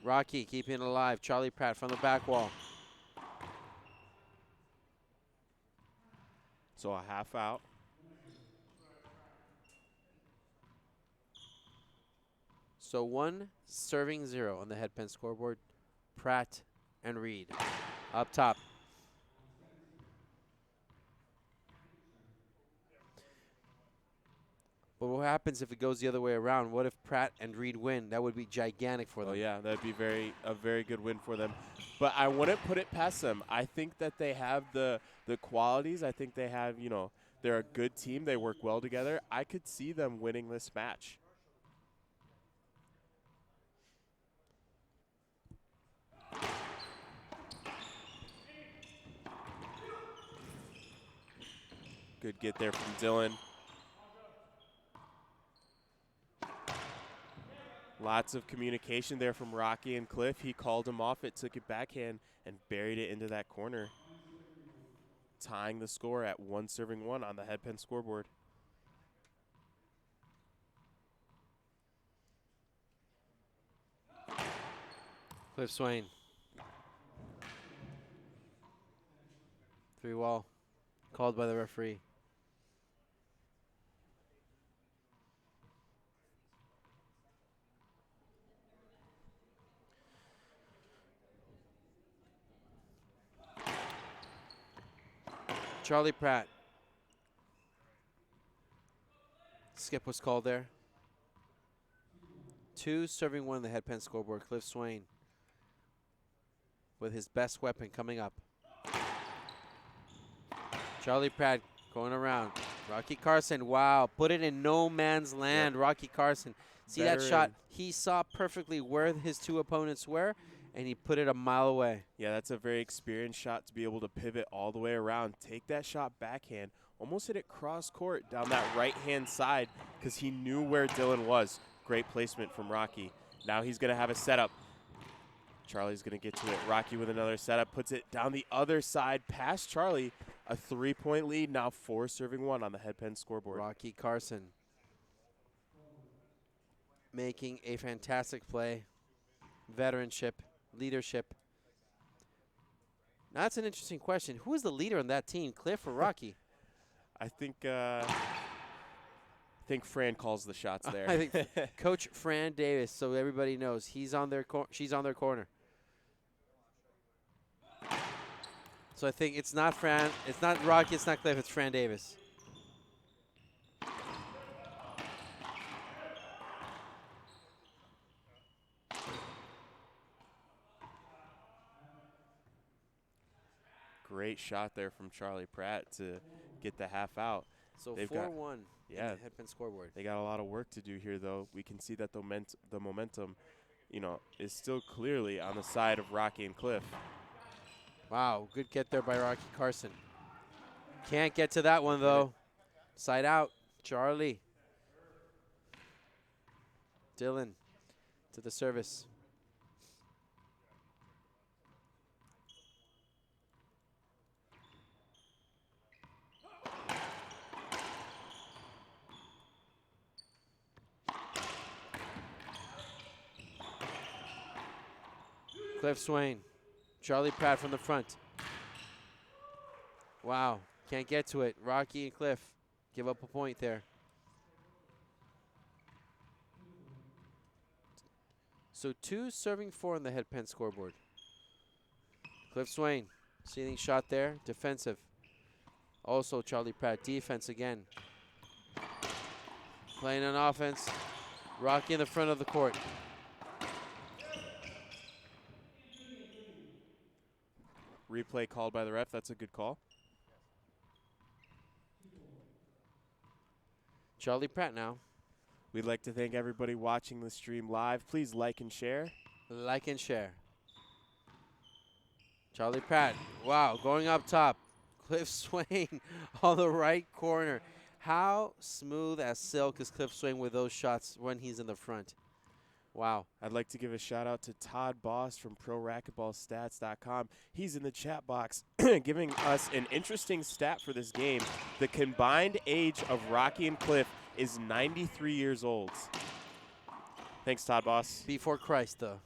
[SPEAKER 4] Rocky keeping it alive. Charlie Pratt from the back wall.
[SPEAKER 5] So a half out.
[SPEAKER 4] So 1 serving 0 on the headpen scoreboard. Pratt and Reed up top. But what happens if it goes the other way around? What if Pratt and Reed win? That would be gigantic for them.
[SPEAKER 5] Oh, yeah, that would be a very good win for them. But I wouldn't put it past them. I think that they have the qualities. I think they have, they're a good team. They work well together. I could see them winning this match. Good get there from Dylan. Lots of communication there from Rocky and Cliff. He called him off it, took it backhand, and buried it into that corner, tying the score at 1 serving 1 on the headpen scoreboard.
[SPEAKER 4] Cliff Swain. 3-wall called by the referee. Charlie Pratt. Skip was called there. 2 serving 1 on the headpen scoreboard. Cliff Swain with his best weapon coming up. Charlie Pratt going around. Rocky Carson, wow, put it in no man's land. Yep. Rocky Carson. See that shot? He saw perfectly where his 2 opponents were, and he put it a mile away.
[SPEAKER 5] Yeah, that's a very experienced shot to be able to pivot all the way around, take that shot backhand, almost hit it cross court down that right-hand side because he knew where Dylan was. Great placement from Rocky. Now he's going to have a setup. Charlie's going to get to it. Rocky with another setup, puts it down the other side past Charlie. A 3-point lead, now 4-1 on the headpen scoreboard.
[SPEAKER 4] Rocky Carson making a fantastic play. Veteranship, leadership. Now that's an interesting question. Who is the leader on that team, Cliff or Rocky?
[SPEAKER 5] I think Fran calls the shots there.
[SPEAKER 4] I think Coach Fran Davis, so everybody knows he's on their she's on their corner. So I think it's not Fran, it's not Rocky, it's not Cliff, it's Fran Davis.
[SPEAKER 5] Great shot there from Charlie Pratt to get the half out.
[SPEAKER 4] So 4-1
[SPEAKER 5] yeah,
[SPEAKER 4] in the headpin scoreboard.
[SPEAKER 5] They got a lot of work to do here, though. We can see that the momentum, is still clearly on the side of Rocky and Cliff.
[SPEAKER 4] Wow, good get there by Rocky Carson. Can't get to that one, though. Side out, Charlie. Dylan to the service. Cliff Swain. Charlie Pratt from the front. Wow, can't get to it. Rocky and Cliff give up a point there. So 2 serving 4 on the headpen scoreboard. Cliff Swain, ceiling shot there, defensive. Also Charlie Pratt, defense again. Playing on offense. Rocky in the front of the court.
[SPEAKER 5] Replay called by the ref. That's a good call.
[SPEAKER 4] Charlie Pratt now.
[SPEAKER 5] We'd like to thank everybody watching the stream live. Please like and share.
[SPEAKER 4] Like and share. Charlie Pratt. Wow, going up top. Cliff Swain on the right corner. How smooth as silk is Cliff Swain with those shots when he's in the front? Wow.
[SPEAKER 5] I'd like to give a shout out to Todd Boss from ProRacquetballStats.com. He's in the chat box giving us an interesting stat for this game. The combined age of Rocky and Cliff is 93 years old. Thanks, Todd Boss.
[SPEAKER 4] Before Christ, though.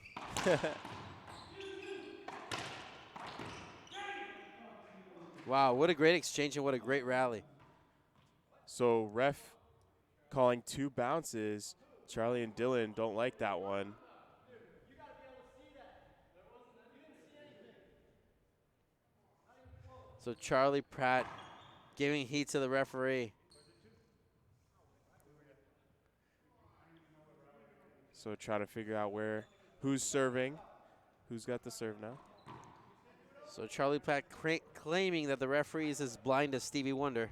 [SPEAKER 4] Wow, what a great exchange and what a great rally.
[SPEAKER 5] So ref calling 2 bounces. Charlie and Dylan don't like that one.
[SPEAKER 4] So Charlie Pratt giving heat to the referee.
[SPEAKER 5] So trying to figure out who's serving. Who's got the serve now?
[SPEAKER 4] So Charlie Pratt claiming that the referee is as blind as Stevie Wonder.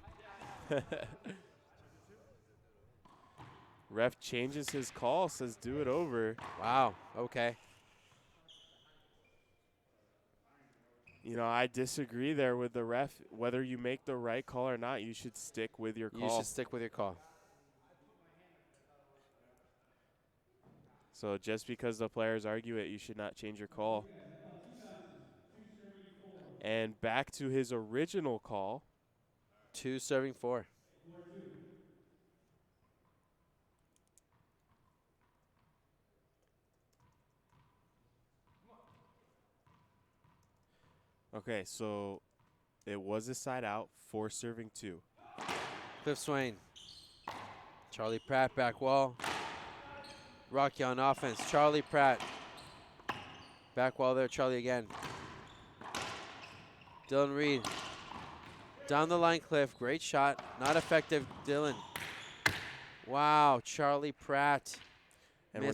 [SPEAKER 5] Ref changes his call, says do it over.
[SPEAKER 4] Wow, okay.
[SPEAKER 5] I disagree there with the ref. Whether you make the right call or not, you should stick with your call.
[SPEAKER 4] You should stick with your call.
[SPEAKER 5] So just because the players argue it, you should not change your call. And back to his original call.
[SPEAKER 4] 2 serving 4.
[SPEAKER 5] Okay, so it was a side out, 4 serving 2.
[SPEAKER 4] Cliff Swain. Charlie Pratt back wall. Rocky on offense. Charlie Pratt. Back wall there, Charlie again. Dylan Reid. Down the line, Cliff. Great shot. Not effective, Dylan. Wow, Charlie Pratt.
[SPEAKER 5] And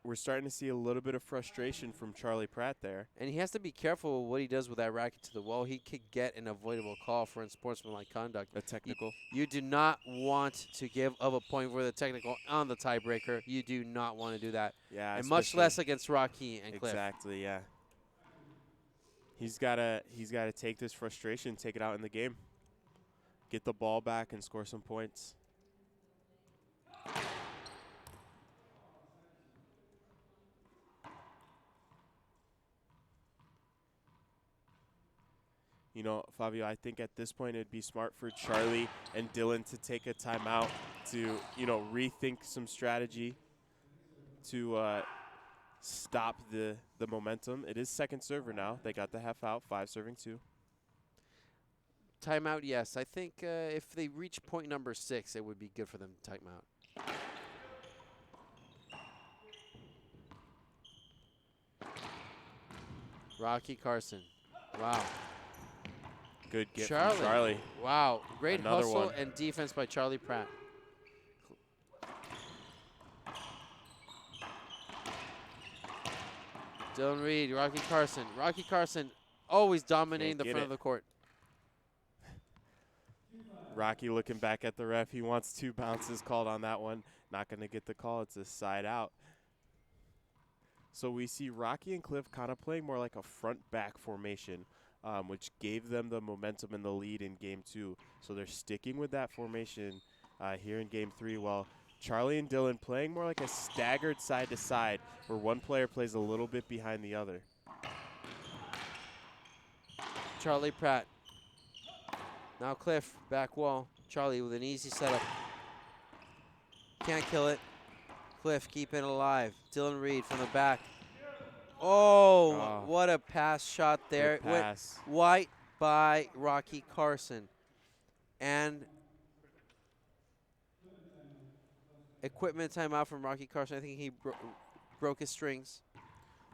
[SPEAKER 5] we're starting to see a little bit of frustration from Charlie Pratt there.
[SPEAKER 4] And he has to be careful with what he does with that racket to the wall. He could get an avoidable call for unsportsmanlike conduct.
[SPEAKER 5] A technical.
[SPEAKER 4] You do not want to give up a point for the technical on the tiebreaker. You do not want to do that.
[SPEAKER 5] Yeah.
[SPEAKER 4] And much less against Rocky and Cliff.
[SPEAKER 5] Exactly, yeah. He's gotta take this frustration, take it out in the game, get the ball back, and score some points. You know, Fabio, I think at this point it'd be smart for Charlie and Dylan to take a timeout to, you know, rethink some strategy to stop the momentum. It is second server now. They got the half out, 5 serving 2.
[SPEAKER 4] Timeout, yes. I think if they reach point number 6, it would be good for them to timeout. Rocky Carson. Wow.
[SPEAKER 5] Good get from Charlie.
[SPEAKER 4] Wow. Great
[SPEAKER 5] Another
[SPEAKER 4] hustle
[SPEAKER 5] one.
[SPEAKER 4] and defense by Charlie Pratt. Dylan Reid, Rocky Carson. Rocky Carson always dominating the front of the court.
[SPEAKER 5] Rocky looking back at the ref. He wants 2 bounces called on that one. Not going to get the call. It's a side out. So we see Rocky and Cliff kind of playing more like a front-back formation, which gave them the momentum and the lead in Game 2. So they're sticking with that formation here in Game 3, while Charlie and Dylan playing more like a staggered side-to-side, where one player plays a little bit behind the other.
[SPEAKER 4] Charlie Pratt. Now Cliff, back wall. Charlie with an easy setup. Can't kill it. Cliff keeping it alive. Dylan Reid from the back. Oh, what a pass shot there.
[SPEAKER 5] Good pass.
[SPEAKER 4] White by Rocky Carson. And equipment timeout from Rocky Carson. I think he broke his strings.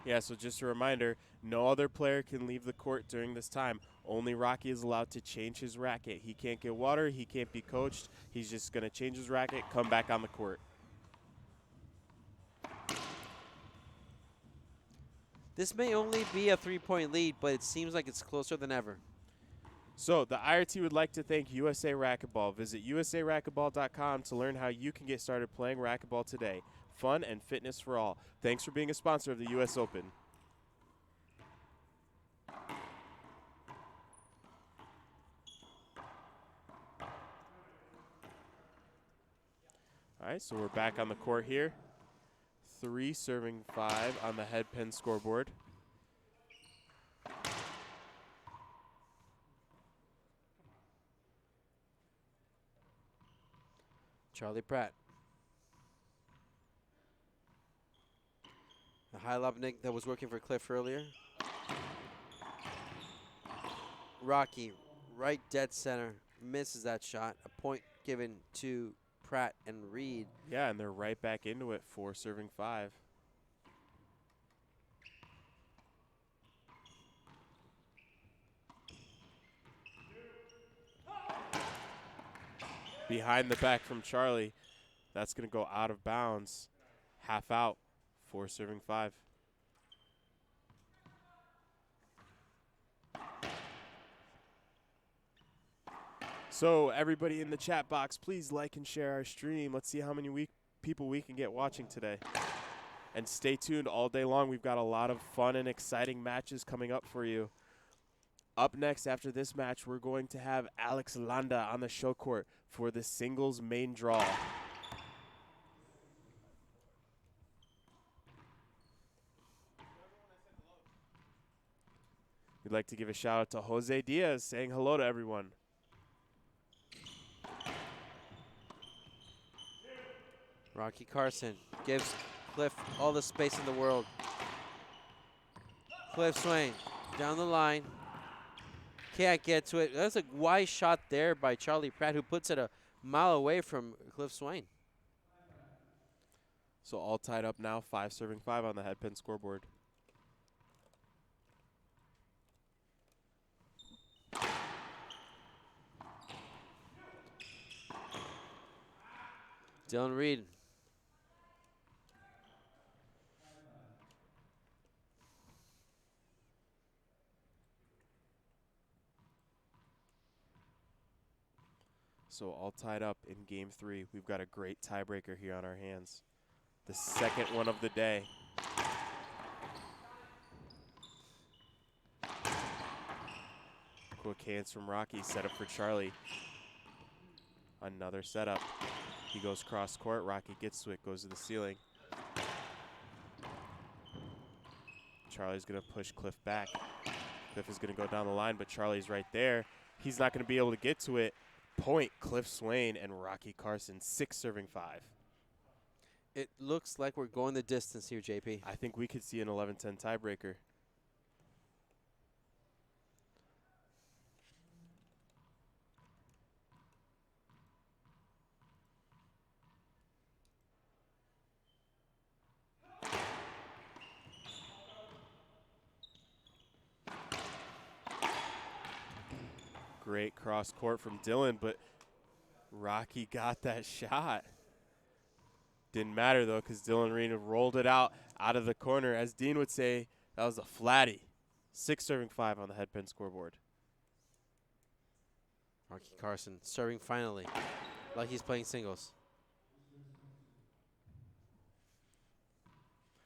[SPEAKER 5] Yeah, so just a reminder, no other player can leave the court during this time. Only Rocky is allowed to change his racket. He can't get water. He can't be coached. He's just going to change his racket, come back on the court.
[SPEAKER 4] This may only be a 3-point lead, but it seems like it's closer than ever.
[SPEAKER 5] So the IRT would like to thank USA Racquetball. Visit usaracquetball.com to learn how you can get started playing racquetball today. Fun and fitness for all. Thanks for being a sponsor of the U.S. Open. All right, so we're back on the court here. 3 serving 5 on the head pin scoreboard.
[SPEAKER 4] Charlie Pratt. The high lob Nick that was working for Cliff earlier. Rocky, right dead center, misses that shot. A point given to Pratt and Reed.
[SPEAKER 5] Yeah, and they're right back into it, 4 serving 5. Behind the back from Charlie. That's going to go out of bounds. Half out, 4 serving 5. So everybody in the chat box, please like and share our stream. Let's see how many people we can get watching today. And stay tuned all day long. We've got a lot of fun and exciting matches coming up for you. Up next after this match, we're going to have Alex Landa on the show court for the singles main draw. We'd like to give a shout out to Jose Diaz saying hello to everyone.
[SPEAKER 4] Rocky Carson gives Cliff all the space in the world. Cliff Swain down the line. Can't get to it. That's a wise shot there by Charlie Pratt, who puts it a mile away from Cliff Swain.
[SPEAKER 5] So all tied up now, 5 serving 5 on the head pin scoreboard.
[SPEAKER 4] Dylan Reid.
[SPEAKER 5] So all tied up in Game 3. We've got a great tiebreaker here on our hands. The second one of the day. Quick hands from Rocky, set up for Charlie. Another setup. He goes cross court. Rocky gets to it, goes to the ceiling. Charlie's going to push Cliff back. Cliff is going to go down the line, but Charlie's right there. He's not going to be able to get to it. Point, Cliff Swain and Rocky Carson, 6 serving 5.
[SPEAKER 4] It looks like we're going the distance here, JP.
[SPEAKER 5] I think we could see an 11-10 tiebreaker. Great cross court from Dylan, but Rocky got that shot. Didn't matter, though, because Dylan Reid rolled it out of the corner. As Dean would say, that was a flatty. 6 serving 5 on the headpin scoreboard.
[SPEAKER 4] Rocky Carson serving finally, like he's playing singles.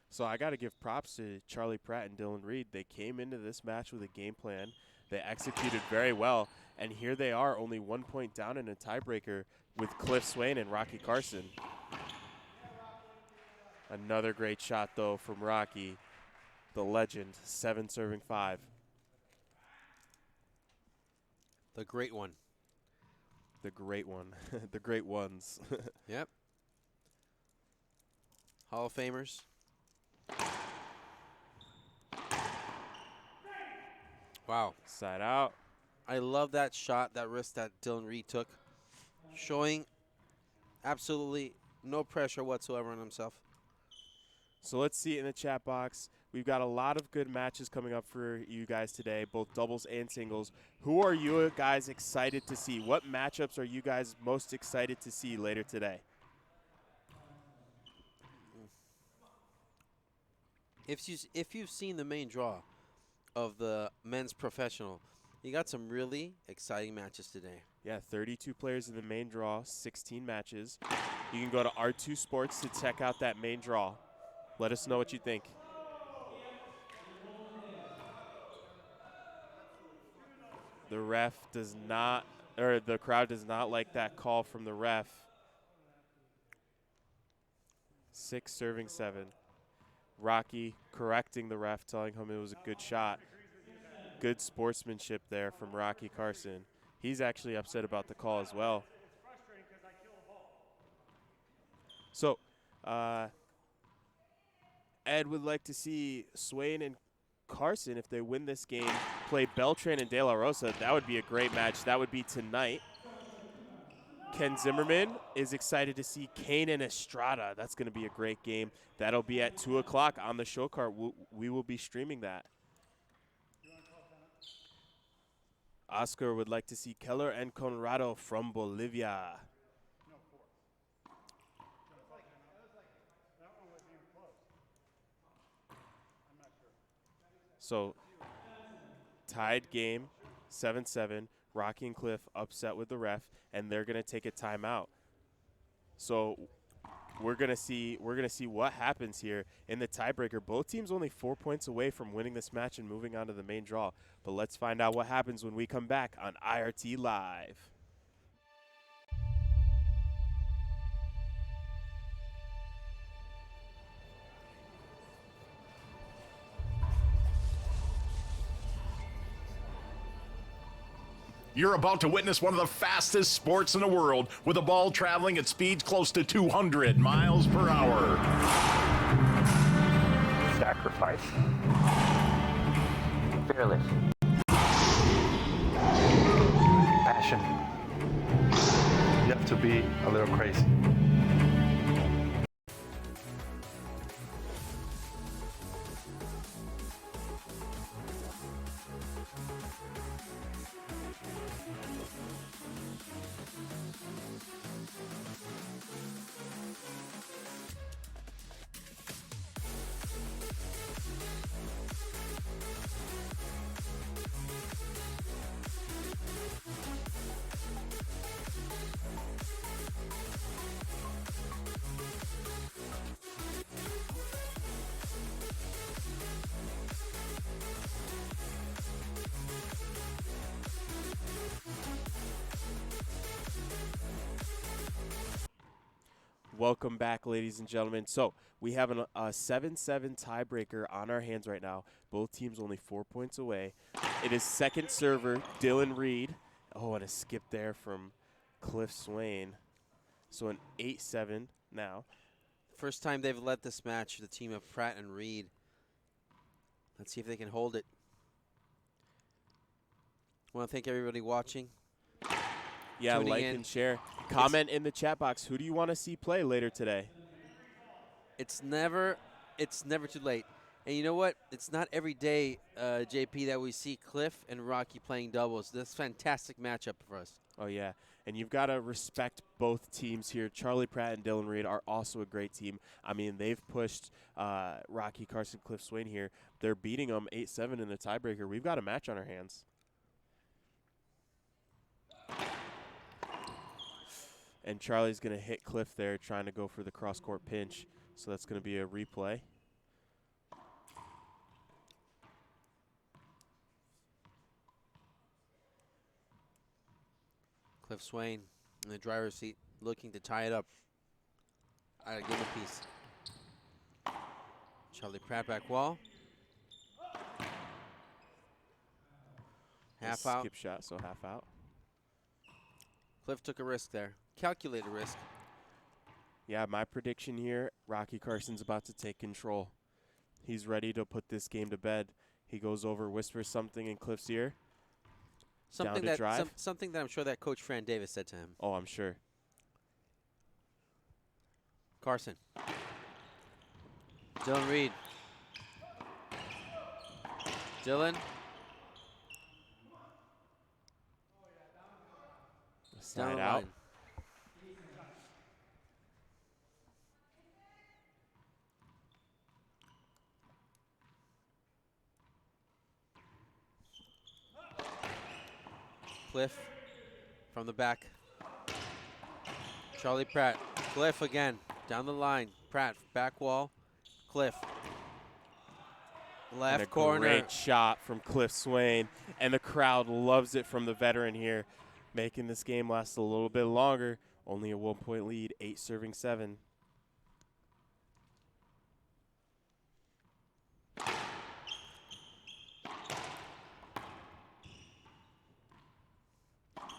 [SPEAKER 5] So I got to give props to Charlie Pratt and Dylan Reid. They came into this match with a game plan. They executed very well. And here they are, only 1 point down in a tiebreaker with Cliff Swain and Rocky Carson. Another great shot, though, from Rocky, the legend, 7 serving 5.
[SPEAKER 4] The great one.
[SPEAKER 5] The great one. The great ones.
[SPEAKER 4] Yep. Hall of Famers. Wow.
[SPEAKER 5] Side out.
[SPEAKER 4] I love that shot, that risk that Dylan Reid took, showing absolutely no pressure whatsoever on himself.
[SPEAKER 5] So let's see in the chat box. We've got a lot of good matches coming up for you guys today, both doubles and singles. Who are you guys excited to see? What matchups are you guys most excited to see later today?
[SPEAKER 4] If you've seen the main draw of the men's professional, you got some really exciting matches today.
[SPEAKER 5] Yeah, 32 players in the main draw, 16 matches. You can go to R2 Sports to check out that main draw. Let us know what you think. The ref does not, or the crowd does not like that call from the ref. 6 serving 7. Rocky correcting the ref, telling him it was a good shot. Good sportsmanship there from Rocky Carson. He's actually upset about the call as well. So, Ed would like to see Swain and Carson, if they win this game, play Beltran and De La Rosa. That would be a great match. That would be tonight. Ken Zimmerman is excited to see Kane and Estrada. That's going to be a great game. That'll be at 2 o'clock on the show card. We will be streaming that. Oscar would like to see Keller and Conrado from Bolivia. So, tied game, 7-7. Rocky and Cliff upset with the ref, and they're gonna take a timeout. So, we're gonna see what happens here in the tiebreaker. Both teams only 4 points away from winning this match and moving on to the main draw. But let's find out what happens when we come back on IRT Live.
[SPEAKER 1] You're about to witness one of the fastest sports in the world, with a ball traveling at speeds close to 200 miles per hour.
[SPEAKER 2] Sacrifice. Fearless. Passion. You have to be a little crazy.
[SPEAKER 5] Welcome back, ladies and gentlemen. So we have a 7-7 tiebreaker on our hands right now. Both teams only 4 points away. It is second server, Dylan Reid. Oh, and a skip there from Cliff Swain. So an 8-7 now.
[SPEAKER 4] First time they've led this match, the team of Pratt and Reed. Let's see if they can hold it. I want to thank everybody watching.
[SPEAKER 5] Yeah,
[SPEAKER 4] tuning
[SPEAKER 5] like
[SPEAKER 4] in.
[SPEAKER 5] and share. Comment in the chat box. Who do you want to see play later today?
[SPEAKER 4] It's never too late. And you know what? It's not every day, JP, that we see Cliff and Rocky playing doubles. That's a fantastic matchup for us.
[SPEAKER 5] Oh, yeah. And you've got to respect both teams here. Charlie Pratt and Dylan Reid are also a great team. I mean, they've pushed Rocky, Carson, Cliff Swain here. They're beating them 8-7 in the tiebreaker. We've got a match on our hands. And Charlie's going to hit Cliff there, trying to go for the cross-court pinch. So that's going to be a replay.
[SPEAKER 4] Cliff Swain in the driver's seat looking to tie it up. I gotta give him a piece. Charlie Pratt back wall. Half out.
[SPEAKER 5] Skip shot, so half out.
[SPEAKER 4] Cliff took a risk there. Calculated risk.
[SPEAKER 5] Yeah, my prediction here, Rocky Carson's about to take control. He's ready to put this game to bed. He goes over, whispers something in Cliff's ear.
[SPEAKER 4] Something
[SPEAKER 5] down to drive.
[SPEAKER 4] Something that I'm sure that Coach Fran Davis said to him.
[SPEAKER 5] Oh, I'm sure.
[SPEAKER 4] Carson. Dylan Reid. Dylan.
[SPEAKER 5] Slide out.
[SPEAKER 4] Line. Cliff from the back. Charlie Pratt. Cliff again. Down the line. Pratt, back wall. Cliff. Left
[SPEAKER 5] and a
[SPEAKER 4] corner.
[SPEAKER 5] Great shot from Cliff Swain. And the crowd loves it from the veteran here, making this game last a little bit longer. Only a 1-point lead, 8-7.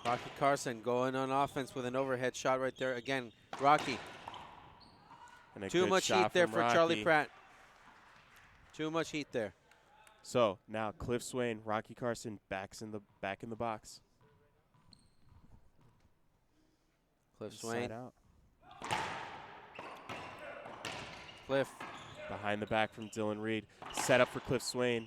[SPEAKER 4] Rocky Carson going on offense with an overhead shot right there. Again, Rocky.
[SPEAKER 5] And a
[SPEAKER 4] Too
[SPEAKER 5] good
[SPEAKER 4] much
[SPEAKER 5] shot
[SPEAKER 4] heat there
[SPEAKER 5] from
[SPEAKER 4] for
[SPEAKER 5] Rocky.
[SPEAKER 4] Charlie Pratt. Too much heat there.
[SPEAKER 5] So now Cliff Swain, Rocky Carson back in the box.
[SPEAKER 4] Cliff
[SPEAKER 5] Side
[SPEAKER 4] Swain.
[SPEAKER 5] out.
[SPEAKER 4] Cliff.
[SPEAKER 5] Behind the back from Dylan Reid. Set up for Cliff Swain.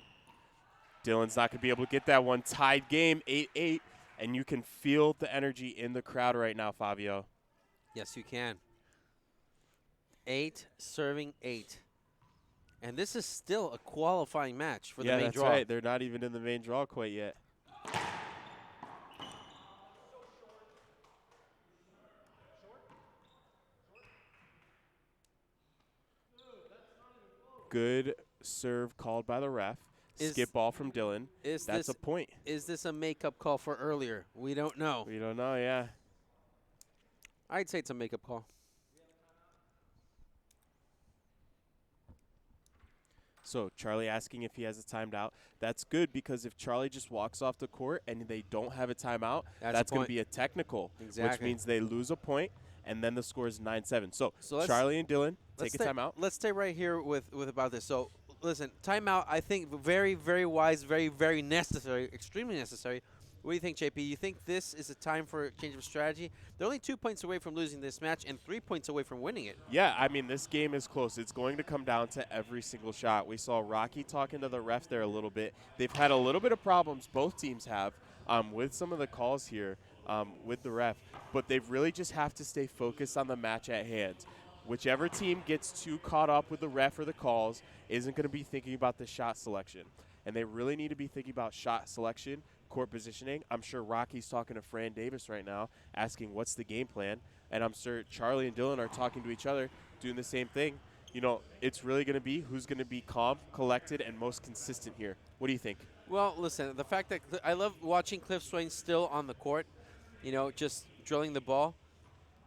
[SPEAKER 5] Dylan's not going to be able to get that one. Tied game, 8-8. And you can feel the energy in the crowd right now, Fabio.
[SPEAKER 4] Yes, you can. 8-8. And this is still a qualifying match for the main draw.
[SPEAKER 5] Yeah, that's right. They're not even in the main draw quite yet. Good serve called by the ref. Skip ball from Dylan. That's a point.
[SPEAKER 4] Is this a makeup call for earlier? We don't know.
[SPEAKER 5] We don't know, yeah.
[SPEAKER 4] I'd say it's a makeup call.
[SPEAKER 5] So Charlie asking if he has a timeout. That's good because if Charlie just walks off the court and they don't have a timeout, that's going to be a technical, which means they lose a point, and then the score is 9-7. So Charlie and Dylan take a timeout.
[SPEAKER 4] Let's stay right here with about this. So listen, timeout, I think very, very wise, very, very necessary, extremely necessary. What do you think, JP? You think this is a time for a change of strategy? They're only 2 points away from losing this match and 3 points away from winning it.
[SPEAKER 5] Yeah, I mean, this game is close. It's going to come down to every single shot. We saw Rocky talking to the ref there a little bit. They've had a little bit of problems, both teams have, with some of the calls here with the ref. But they really just have to stay focused on the match at hand. Whichever team gets too caught up with the ref or the calls isn't going to be thinking about the shot selection. And they really need to be thinking about shot selection, court positioning. I'm sure Rocky's talking to Fran Davis right now, asking what's the game plan. And I'm sure Charlie and Dylan are talking to each other, doing the same thing. You know, it's really going to be who's going to be calm, collected, and most consistent here. What do you think?
[SPEAKER 4] Well, listen, the fact that I love watching Cliff Swain still on the court, you know, just drilling the ball.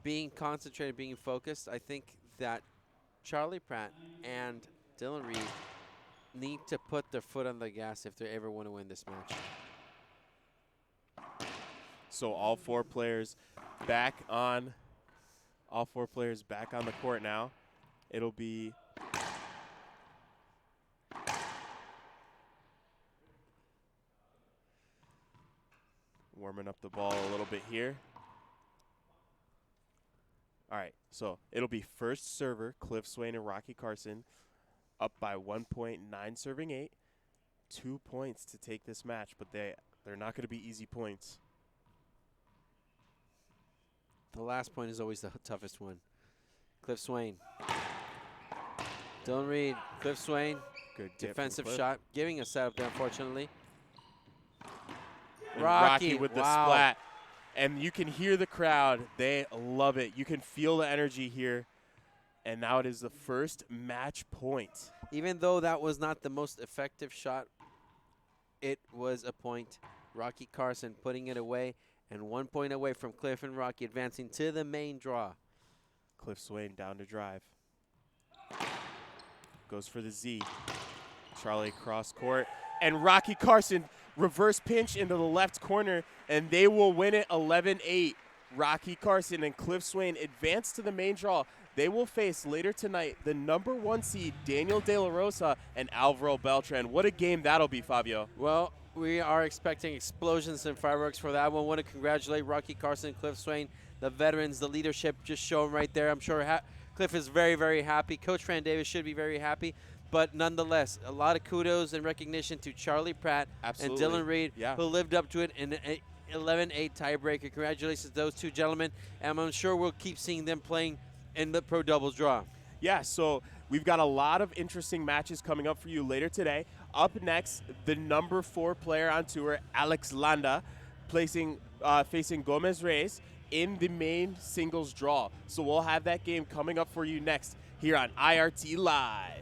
[SPEAKER 4] being concentrated, being focused, I think that Charlie Pratt and Dylan Reid need to put their foot on the gas if they ever want to win this match.
[SPEAKER 5] So all four players back on the court now. It'll be warming up the ball a little bit here. All right, so it'll be first server, Cliff Swain and Rocky Carson, up by 1 point, 9 serving 8. 2 points to take this match, but they're not going to be easy points.
[SPEAKER 4] The last point is always the toughest one. Cliff Swain. Dylan Reid, Cliff Swain.
[SPEAKER 5] Good
[SPEAKER 4] defensive shot, giving a setup there, unfortunately.
[SPEAKER 5] And Rocky with the splat. And you can hear the crowd. They love it. You can feel the energy here. And now it is the first match point.
[SPEAKER 4] Even though that was not the most effective shot, it was a point. Rocky Carson putting it away, and 1 point away from Cliff and Rocky advancing to the main draw.
[SPEAKER 5] Cliff Swain down to drive. Goes for the Z. Charlie cross court. And Rocky Carson reverse pinch into the left corner, and they will win it 11-8. Rocky Carson and Cliff Swain advance to the main draw. They will face later tonight the #1 seed Daniel De La Rosa and Alvaro Beltran. What a game that'll be, Fabio.
[SPEAKER 4] Well, we are expecting explosions and fireworks for that one. Want to congratulate Rocky Carson and Cliff Swain, the veterans, the leadership just shown right there. I'm sure Cliff is very, very happy. Coach Fran Davis should be very happy. But nonetheless, a lot of kudos and recognition to Charlie Pratt and Dylan Reid, who lived up to it in an 11-8 tiebreaker. Congratulations to those two gentlemen, and I'm sure we'll keep seeing them playing in the pro doubles draw.
[SPEAKER 5] Yeah, so we've got a lot of interesting matches coming up for you later today. Up next, the #4 player on tour, Alex Landa, facing Gomez Reyes in the main singles draw. So we'll have that game coming up for you next here on IRT Live.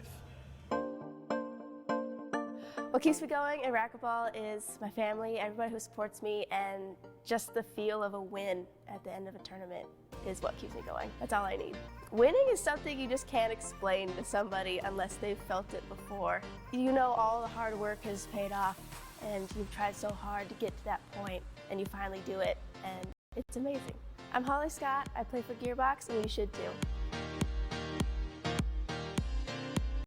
[SPEAKER 12] What keeps me going in racquetball is my family, everybody who supports me, and just the feel of a win at the end of a tournament is what keeps me going. That's all I need. Winning is something you just can't explain to somebody unless they've felt it before. You know all the hard work has paid off, and you've tried so hard to get to that point, and you finally do it, and it's amazing. I'm Holly Scott, I play for Gearbox, and you should too.